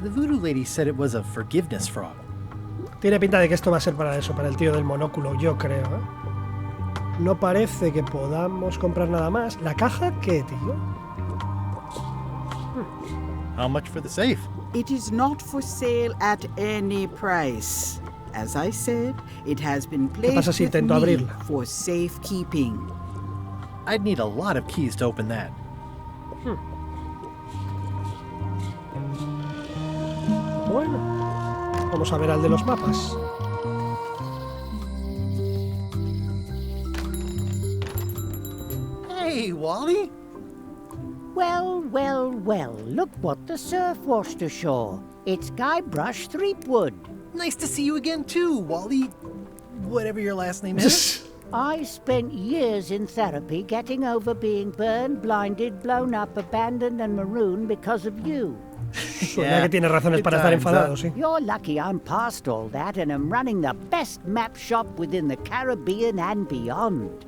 The voodoo lady said it was a forgiveness frog. Tiene pinta de que esto va a ser para eso, para el tío del monóculo, yo creo, ¿eh? No parece que podamos comprar nada más. ¿La caja qué, tío? How much for the safe? It is not for sale at any price. As I said, it has been placed si with intento me abrirla? for safekeeping. I'd need a lot of keys to open that. Bueno, vamos a ver al de los mapas. Hey, Wally! Well, well, well, look what the surf washed ashore. It's Guybrush Threepwood. Nice to see you again too, Wally. Whatever your last name is. I spent years in therapy getting over being burned, blinded, blown up, abandoned and marooned because of you. Suena que tiene razones para estar enfadado, sí. You're lucky I'm past all that and am running the best map shop within the Caribbean and beyond.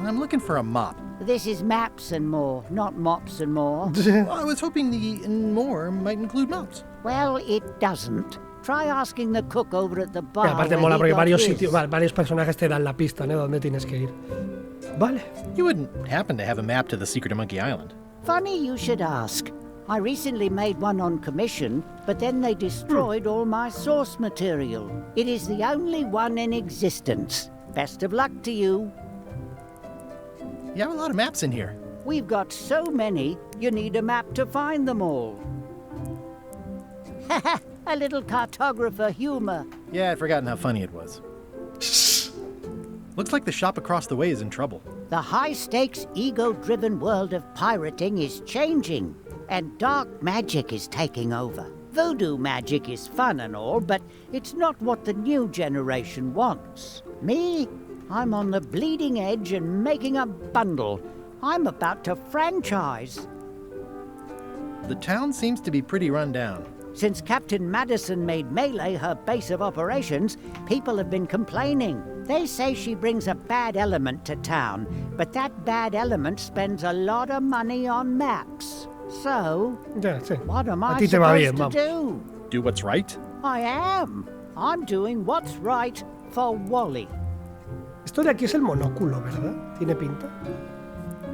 I'm looking for a mop. This is maps and more, not mops and more. I was hoping the and more might include mops. Well, it doesn't. Try asking the cook over at the bar. Y aparte mola porque varios personajes te dan la pista, ¿no? Dónde tienes que ir. Vale. You wouldn't happen to have a map to the secret of Monkey Island? Funny you should ask. I recently made one on commission, but then they destroyed all my source material. It is the only one in existence. Best of luck to you. You have a lot of maps in here. We've got so many, you need a map to find them all. Haha, a little cartographer humor. Yeah, I'd forgotten how funny it was. Looks like the shop across the way is in trouble. The high-stakes, ego-driven world of pirating is changing, and dark magic is taking over. Voodoo magic is fun and all, but it's not what the new generation wants. Me? I'm on the bleeding edge and making a bundle. I'm about to franchise. The town seems to be pretty run down. Since Captain Madison made Melee her base of operations, people have been complaining. They say she brings a bad element to town, but that bad element spends a lot of money on maps. So, what am I supposed to do? Do what's right? I am. I'm doing what's right for Wally. Esto de aquí es el monóculo, ¿verdad? ¿Tiene pinta?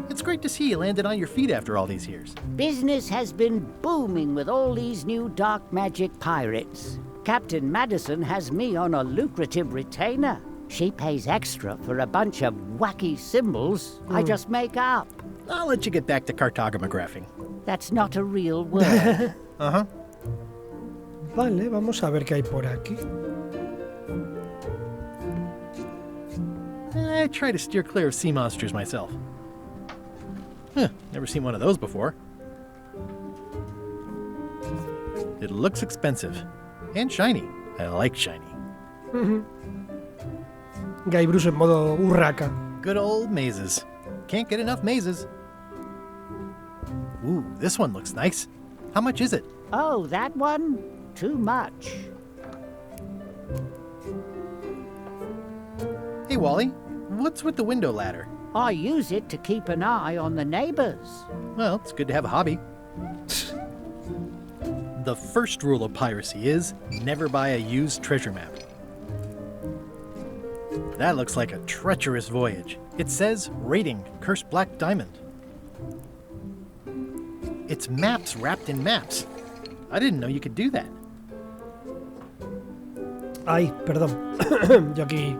It's great to see you landed on your feet after all these years. Business has been booming with all these new dark magic pirates. Captain Madison has me on a lucrative retainer. She pays extra for a bunch of wacky symbols I just make up. I'll let you get back to cartographing. That's not a real word. Uh-huh. Vale, vamos a ver qué hay por aquí. I try to steer clear of sea monsters myself. Never seen one of those before. It looks expensive. And shiny. I like shiny. Guy Bruce en modo urraca. Good old mazes. Can't get enough mazes. Ooh, this one looks nice. How much is it? Oh, that one? too much. Hey, Wally, what's with the window ladder? I use it to keep an eye on the neighbors. Well, it's good to have a hobby. The first rule of piracy is never buy a used treasure map. That looks like a treacherous voyage. It says, rating, cursed black diamond. It's maps wrapped in maps. I didn't know you could do that. Ay, perdón. Yo aquí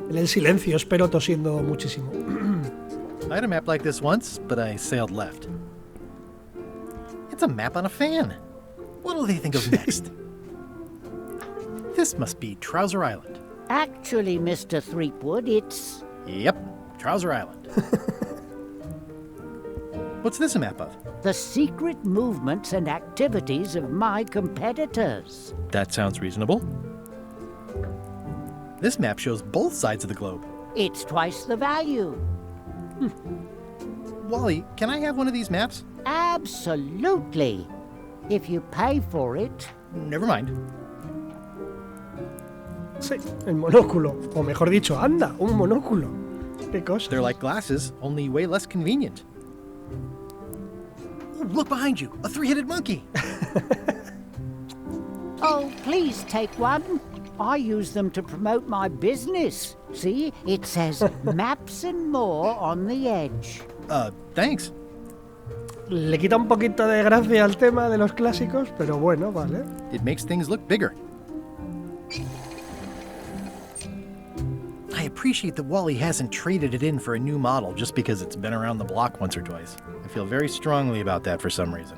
en el silencio espero tosiendo muchísimo. I had a map like this once, but I sailed left. It's a map on a fan. What'll they think of next? This must be Trouser Island. Actually, Mr. Threepwood, it's... Yep, Trouser Island. What's this a map of? the secret movements and activities of my competitors. That sounds reasonable. This map shows both sides of the globe. It's twice the value. Wally, can I have one of these maps? Absolutely. If you pay for it. Never mind. Sí, el monóculo. O mejor dicho, anda, un monóculo. Qué cosa. They're like glasses, only way less convenient. Oh, look behind you, a three-headed monkey. Oh, please take one. I use them to promote my business. See, it says maps and more on the edge. Thanks. Le quita un poquito de gracia al tema de los clásicos, pero bueno, vale. It makes things look bigger. I appreciate that Wally hasn't traded it in for a new model just because it's been around the block once or twice. I feel very strongly about that for some reason.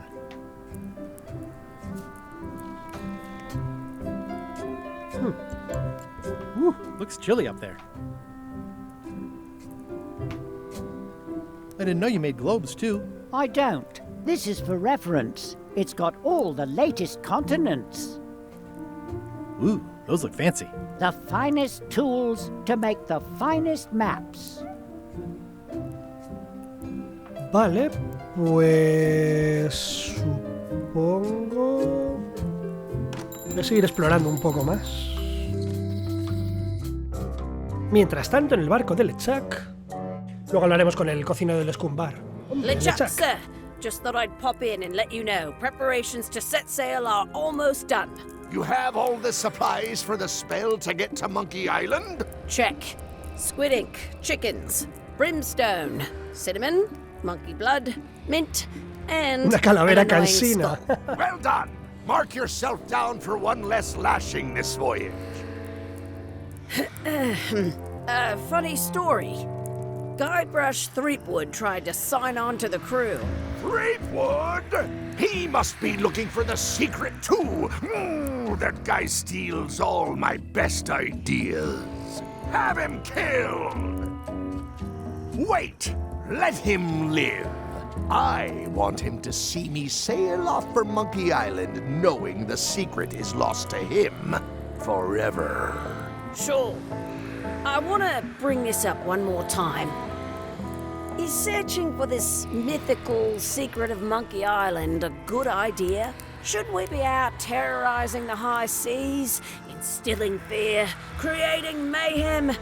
Whew, looks chilly up there. I didn't know you made globes too. I don't. This is for reference. It's got all the latest continents. Ooh, those look fancy. The finest tools to make the finest maps. Vale, pues supongo... Voy a seguir explorando un poco más. Mientras tanto, en el barco de LeChuck... Luego hablaremos con el cocinero del Scumbar. LeChuck, sir. Just thought I'd pop in and let you know. Preparations to set sail are almost done. You have all the supplies for the spell to get to Monkey Island? Check. Squid ink, chickens, brimstone, cinnamon, monkey blood, mint, and una calavera an annoying cansina. skull. Well done. Mark yourself down for one less lashing this voyage. Funny story. Guybrush Threepwood tried to sign on to the crew. Threepwood? He must be looking for the secret too. That guy steals all my best ideas. Have him killed. Wait, let him live. I want him to see me sail off for Monkey Island knowing the secret is lost to him forever. Sure. I want to bring this up one more time. Is searching for this mythical secret of Monkey Island a good idea? Should we be out terrorizing the high seas, instilling fear, creating mayhem,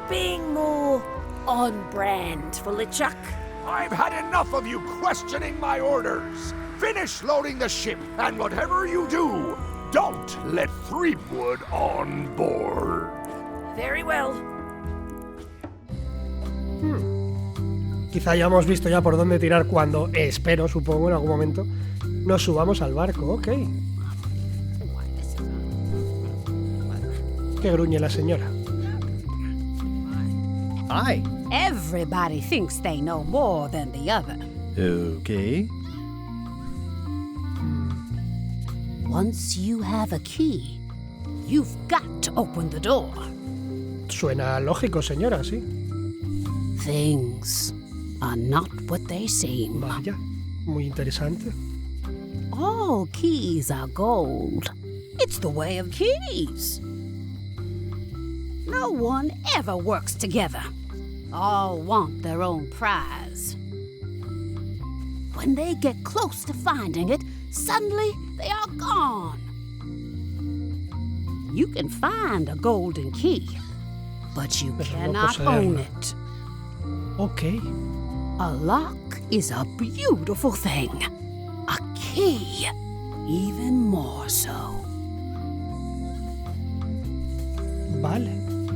being more on brand for LeChuck? I've had enough of you questioning my orders. Finish loading the ship, and whatever you do, don't let Threepwood on board. Very well. Quizá ya hemos visto ya por dónde tirar cuando, espero, supongo, en algún momento, nos subamos al barco, ok. Que gruñe la señora. Hi. Everybody thinks they know more than the other. Okay. Once you have a key, you've got to open the door. Suena lógico, señora, sí. Things are not what they seem. Vaya, muy interesante. All keys are gold. It's the way of keys. No one ever works together. All want their own prize. When they get close to finding it, suddenly they are gone. You can find a golden key, but you cannot own it. Okay. A lock is a beautiful thing. A key, even more so. Vale.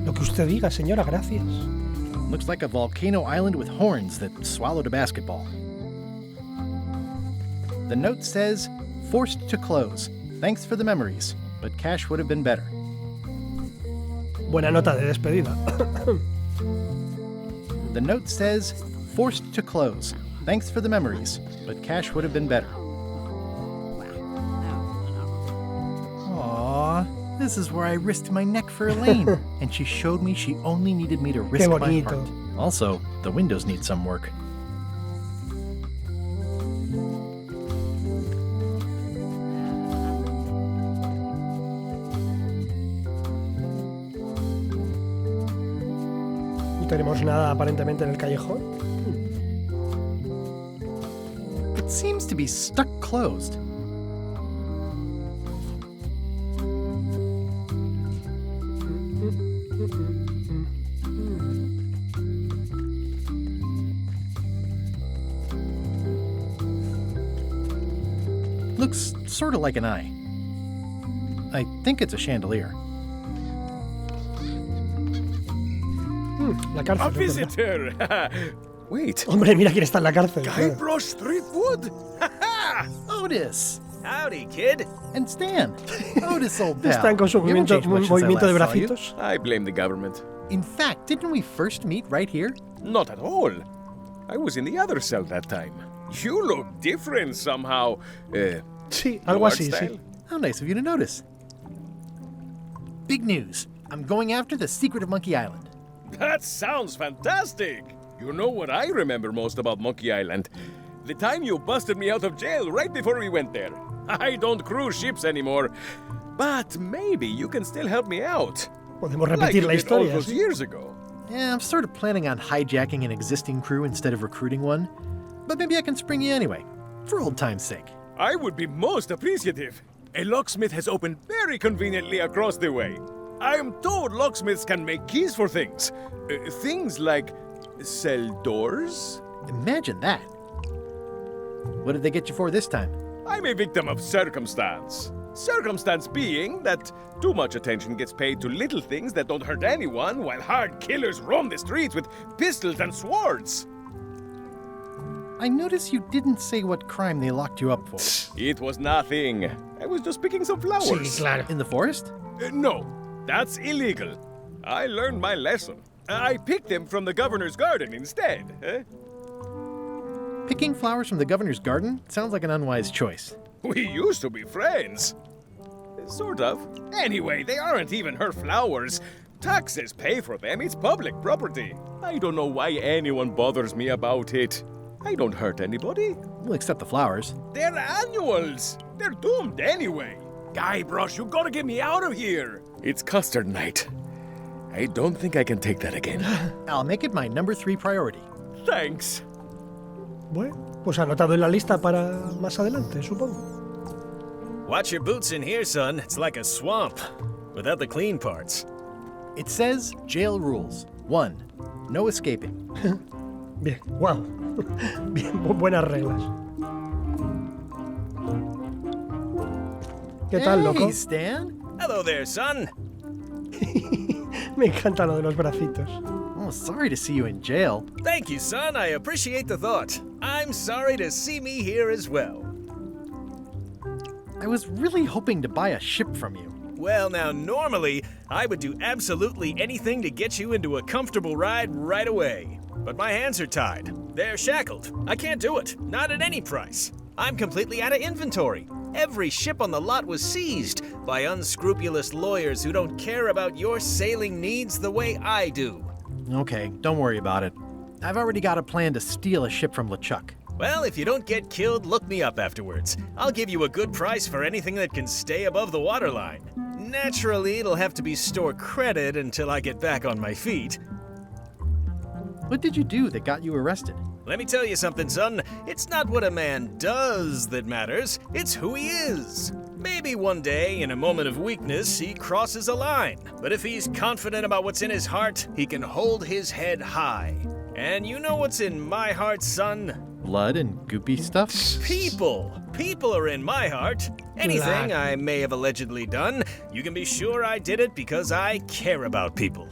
Lo que usted diga, señora, gracias. Looks like a volcano island with horns that swallowed a basketball. The note says, forced to close. Thanks for the memories, but cash would have been better. Buena nota de despedida. The note says, forced to close. Thanks for the memories, but cash would have been better. Aww, this is where I risked my neck for Elaine, and she showed me she only needed me to risk my heart. Also, the windows need some work. No tenemos nada aparentemente en el callejón. It seems to be stuck closed. Looks sort of like an eye. I think it's a chandelier. La cárcel. A visitor. Wait. Hombre, mira quién está en la cárcel. Guybrush Threepwood? Otis. Howdy, kid. And Stan. Otis, old pal. Están con su movimiento de bracitos. I blame the government. In fact, didn't we first meet right here? Not at all. I was in the other cell that time. You look different somehow. Sí, algo así, sí. How nice of you to notice. Big news. I'm going after the secret of Monkey Island. That sounds fantastic. You know what I remember most about Monkey Island? The time you busted me out of jail right before we went there. I don't cruise ships anymore. But maybe you can still help me out. Podemos repetir la historia. All those years ago. Yeah, I'm sort of planning on hijacking an existing crew instead of recruiting one. But maybe I can spring you anyway, for old time's sake. I would be most appreciative. A locksmith has opened very conveniently across the way. I am told locksmiths can make keys for things. Things like cell doors. Imagine that. What did they get you for this time? I'm a victim of circumstance. Circumstance being that too much attention gets paid to little things that don't hurt anyone, while hard killers roam the streets with pistols and swords. I notice you didn't say what crime they locked you up for. It was nothing. I was just picking some flowers. Sí, claro. In the forest? No, that's illegal. I learned my lesson. I picked them from the governor's garden instead. Picking flowers from the governor's garden sounds like an unwise choice. We used to be friends. Sort of. Anyway, they aren't even her flowers. Taxes pay for them. It's public property. I don't know why anyone bothers me about it. I don't hurt anybody. Well, except the flowers. They're annuals. They're doomed anyway. Guybrush, you gotta get me out of here. It's custard night. I don't think I can take that again. I'll make it my number 3 priority. Thanks. Bueno, pues anotado en la lista para más adelante, supongo. Watch your boots in here, son. It's like a swamp, without the clean parts. It says jail rules. 1. No escaping. Bien, wow. Bien, buenas reglas. ¿Qué tal, loco? Hey, Stan. Hello there, son. Me encanta lo de los bracitos. Oh, sorry to see you in jail. Thank you, son. I appreciate the thought. I'm sorry to see me here as well. I was really hoping to buy a ship from you. Well, now, normally, I would do absolutely anything to get you into a comfortable ride right away. But my hands are tied. They're shackled. I can't do it. Not at any price. I'm completely out of inventory. Every ship on the lot was seized by unscrupulous lawyers who don't care about your sailing needs the way I do. Okay, don't worry about it. I've already got a plan to steal a ship from LeChuck. Well, if you don't get killed, look me up afterwards. I'll give you a good price for anything that can stay above the waterline. Naturally, it'll have to be store credit until I get back on my feet. What did you do that got you arrested? Let me tell you something, son. It's not what a man does that matters. It's who he is. Maybe one day, in a moment of weakness, he crosses a line. But if he's confident about what's in his heart, he can hold his head high. And you know what's in my heart, son? Blood and goopy stuff? People! People are in my heart. Anything I may have allegedly done, you can be sure I did it because I care about people.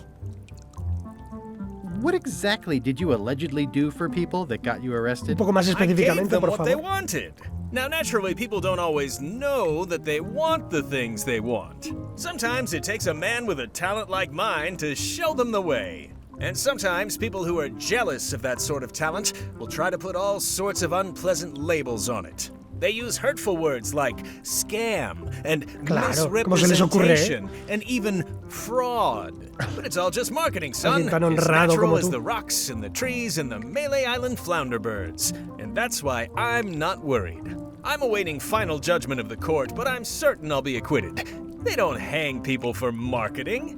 What exactly did you allegedly do for people that got you arrested? Un poco más I gave específicamente, them por what they favor. wanted. Now, naturally, people don't always know that they want the things they want. Sometimes it takes a man with a talent like mine to show them the way. And sometimes people who are jealous of that sort of talent will try to put all sorts of unpleasant labels on it. They use hurtful words like scam and misrepresentation and even fraud. But it's all just marketing, son. It's natural as the rocks and the trees and the Malay Island flounder birds. And that's why I'm not worried. I'm awaiting final judgment of the court, but I'm certain I'll be acquitted. They don't hang people for marketing.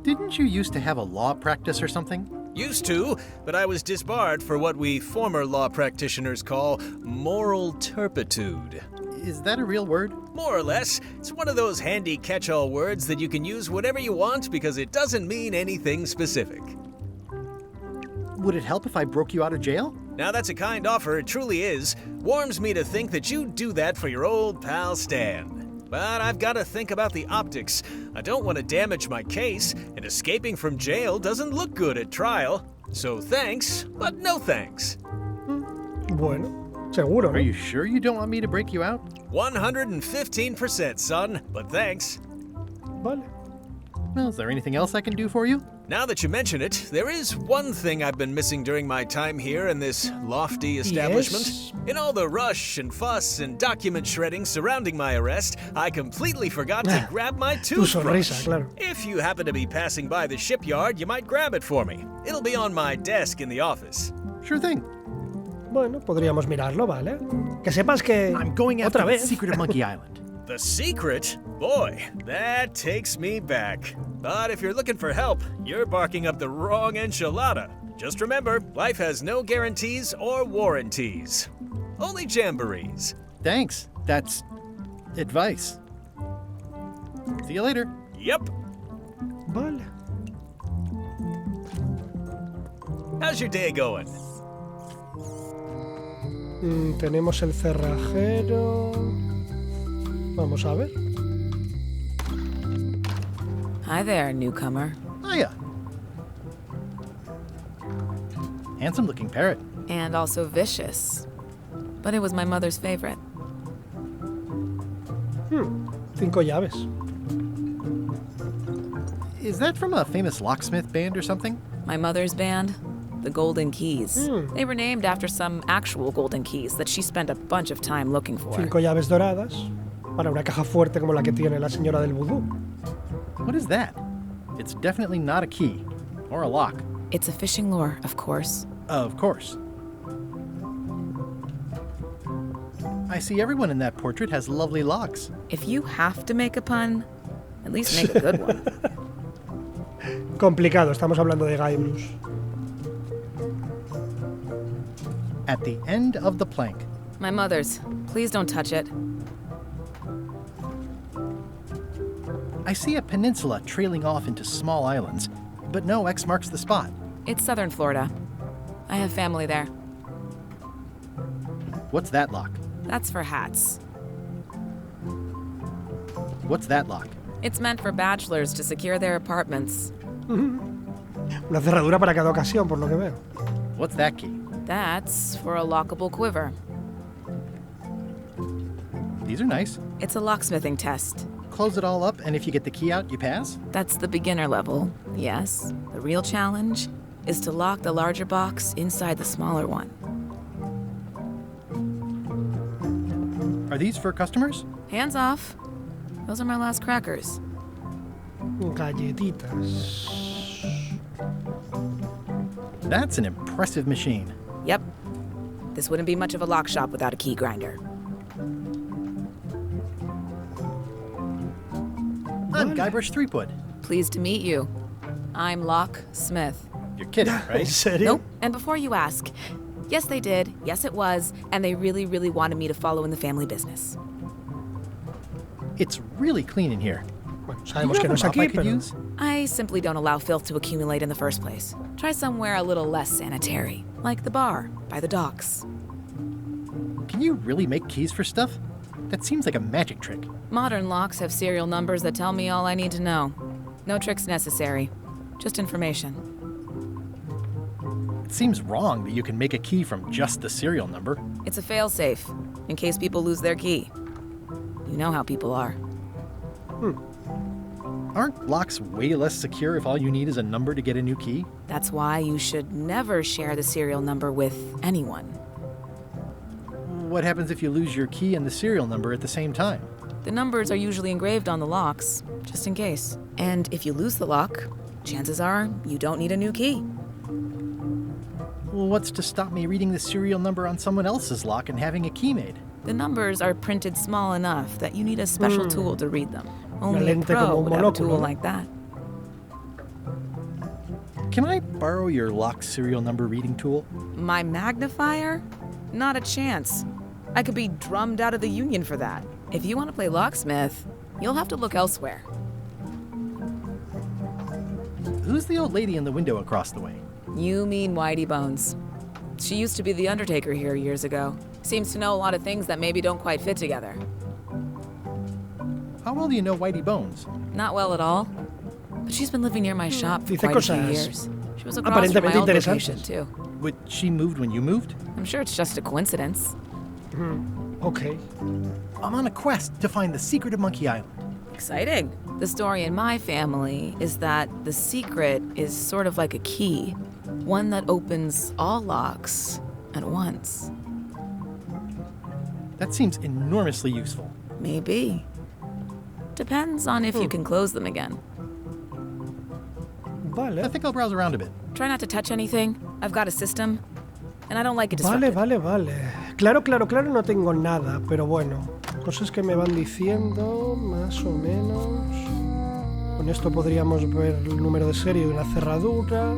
Didn't you used to have a law practice or something? Used to, but I was disbarred for what we former law practitioners call moral turpitude. Is that a real word? More or less. It's one of those handy catch-all words that you can use whatever you want because it doesn't mean anything specific. Would it help if I broke you out of jail? Now that's a kind offer, it truly is. Warms me to think that you'd do that for your old pal Stan. But I've got to think about the optics. I don't want to damage my case, and escaping from jail doesn't look good at trial. So thanks, but no thanks. Bueno, seguro. Are you sure you don't want me to break you out? 115%, son, but thanks. Vale. Well, is there anything else I can do for you? Now that you mention it, there is one thing I've been missing during my time here in this lofty establishment. Yes. In all the rush and fuss and document shredding surrounding my arrest, I completely forgot to grab my toothbrush. sonrisa, claro. If you happen to be passing by the shipyard, you might grab it for me. It'll be on my desk in the office. Sure thing. Bueno, podríamos mirarlo, ¿vale? Que sepas que I'm going after otra the vez. secret of Monkey Island. The secret? Boy, that takes me back. But if you're looking for help, you're barking up the wrong enchilada. Just remember, life has no guarantees or warranties. Only jamborees. Thanks. That's advice. See you later. Yep. Vale. How's your day going? Tenemos el cerrajero. Vamos a ver. Hi there, newcomer. Hiya. Handsome looking parrot. And also vicious. But it was my mother's favorite. 5 llaves. Is that from a famous locksmith band or something? My mother's band, the Golden Keys. They were named after some actual golden keys that she spent a bunch of time looking for. 5 llaves doradas para una caja fuerte como la que tiene la señora del vudú. What is that? It's definitely not a key. Or a lock. It's a fishing lure, of course. Of course. I see everyone in that portrait has lovely locks. If you have to make a pun, at least make a good one. Complicado, estamos hablando de Guybrush. At the end of the plank. My mother's. Please don't touch it. I see a peninsula trailing off into small islands, but no X marks the spot. It's southern Florida. I have family there. What's that lock? That's for hats. What's that lock? It's meant for bachelors to secure their apartments. Una cerradura para cada ocasión, por lo que veo. What's that key? That's for a lockable quiver. These are nice. It's a locksmithing test. Close it all up, and if you get the key out, you pass? That's the beginner level, yes. The real challenge is to lock the larger box inside the smaller one. Are these for customers? Hands off. Those are my last crackers. Galletitas. That's an impressive machine. Yep. This wouldn't be much of a lock shop without a key grinder. I'm Guybrush Threepwood. Pleased to meet you. I'm Lock Smith. You're kidding, right? Nope. And before you ask, yes, they did. Yes, it was. And they really, really wanted me to follow in the family business. It's really clean in here. Bueno, sabemos que no es aquí, pero... I simply don't allow filth to accumulate in the first place. Try somewhere a little less sanitary, like the bar by the docks. Can you really make keys for stuff? That seems like a magic trick. Modern locks have serial numbers that tell me all I need to know. No tricks necessary, just information. It seems wrong that you can make a key from just the serial number. It's a failsafe, in case people lose their key. You know how people are. Aren't locks way less secure if all you need is a number to get a new key? That's why you should never share the serial number with anyone. What happens if you lose your key and the serial number at the same time? The numbers are usually engraved on the locks, just in case. And if you lose the lock, chances are you don't need a new key. Well, what's to stop me reading the serial number on someone else's lock and having a key made? The numbers are printed small enough that you need a special tool to read them. Only a lente pro como un would have a tool monóculo, ¿no? like that. Can I borrow your lock serial number reading tool? My magnifier? Not a chance. I could be drummed out of the union for that. If you want to play locksmith, you'll have to look elsewhere. Who's the old lady in the window across the way? You mean Whitey Bones. She used to be the undertaker here years ago. Seems to know a lot of things that maybe don't quite fit together. How well do you know Whitey Bones? Not well at all. But she's been living near my shop for quite a few years. She was across from my old location, too. But she moved when you moved? I'm sure it's just a coincidence. Okay. I'm on a quest to find the secret of Monkey Island. Exciting. The story in my family is that the secret is sort of like a key. One that opens all locks at once. That seems enormously useful. Maybe. Depends on if you can close them again. Vale. I think I'll browse around a bit. Try not to touch anything. I've got a system, and I don't like it disrupted. Vale. Claro, no tengo nada, pero bueno. Cosas que me van diciendo, más o menos. Con esto podríamos ver el número de serie de una cerradura.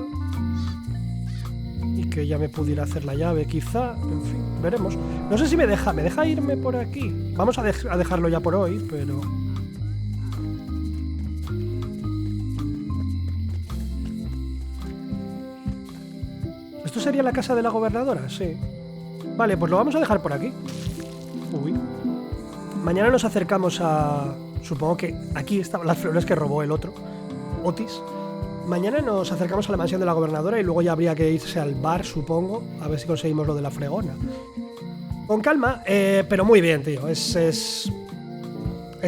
Y que ya me pudiera hacer la llave, quizá. En fin, veremos. No sé si me deja irme por aquí. Vamos a dejarlo ya por hoy, pero... ¿Esto sería la casa de la gobernadora? Sí. Vale, pues lo vamos a dejar por aquí. Uy. Mañana nos acercamos a... Supongo que aquí estaban las flores que robó el otro, Otis. Mañana nos acercamos a la mansión de la gobernadora y luego ya habría que irse al bar, supongo, a ver si conseguimos lo de la fregona. Con calma, pero muy bien, tío. Es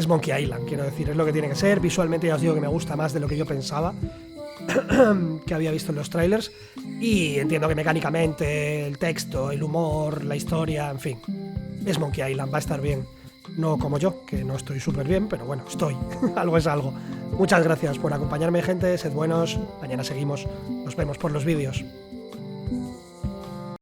Monkey Island, quiero decir, es lo que tiene que ser. Visualmente ya os digo que me gusta más de lo que yo pensaba, que había visto en los trailers. Y entiendo que mecánicamente, el texto, el humor, la historia, en fin, es Monkey Island, va a estar bien. No como yo, que no estoy súper bien, pero bueno, estoy. Algo es algo. Muchas gracias por acompañarme, gente. Sed buenos. Mañana seguimos. Nos vemos por los vídeos.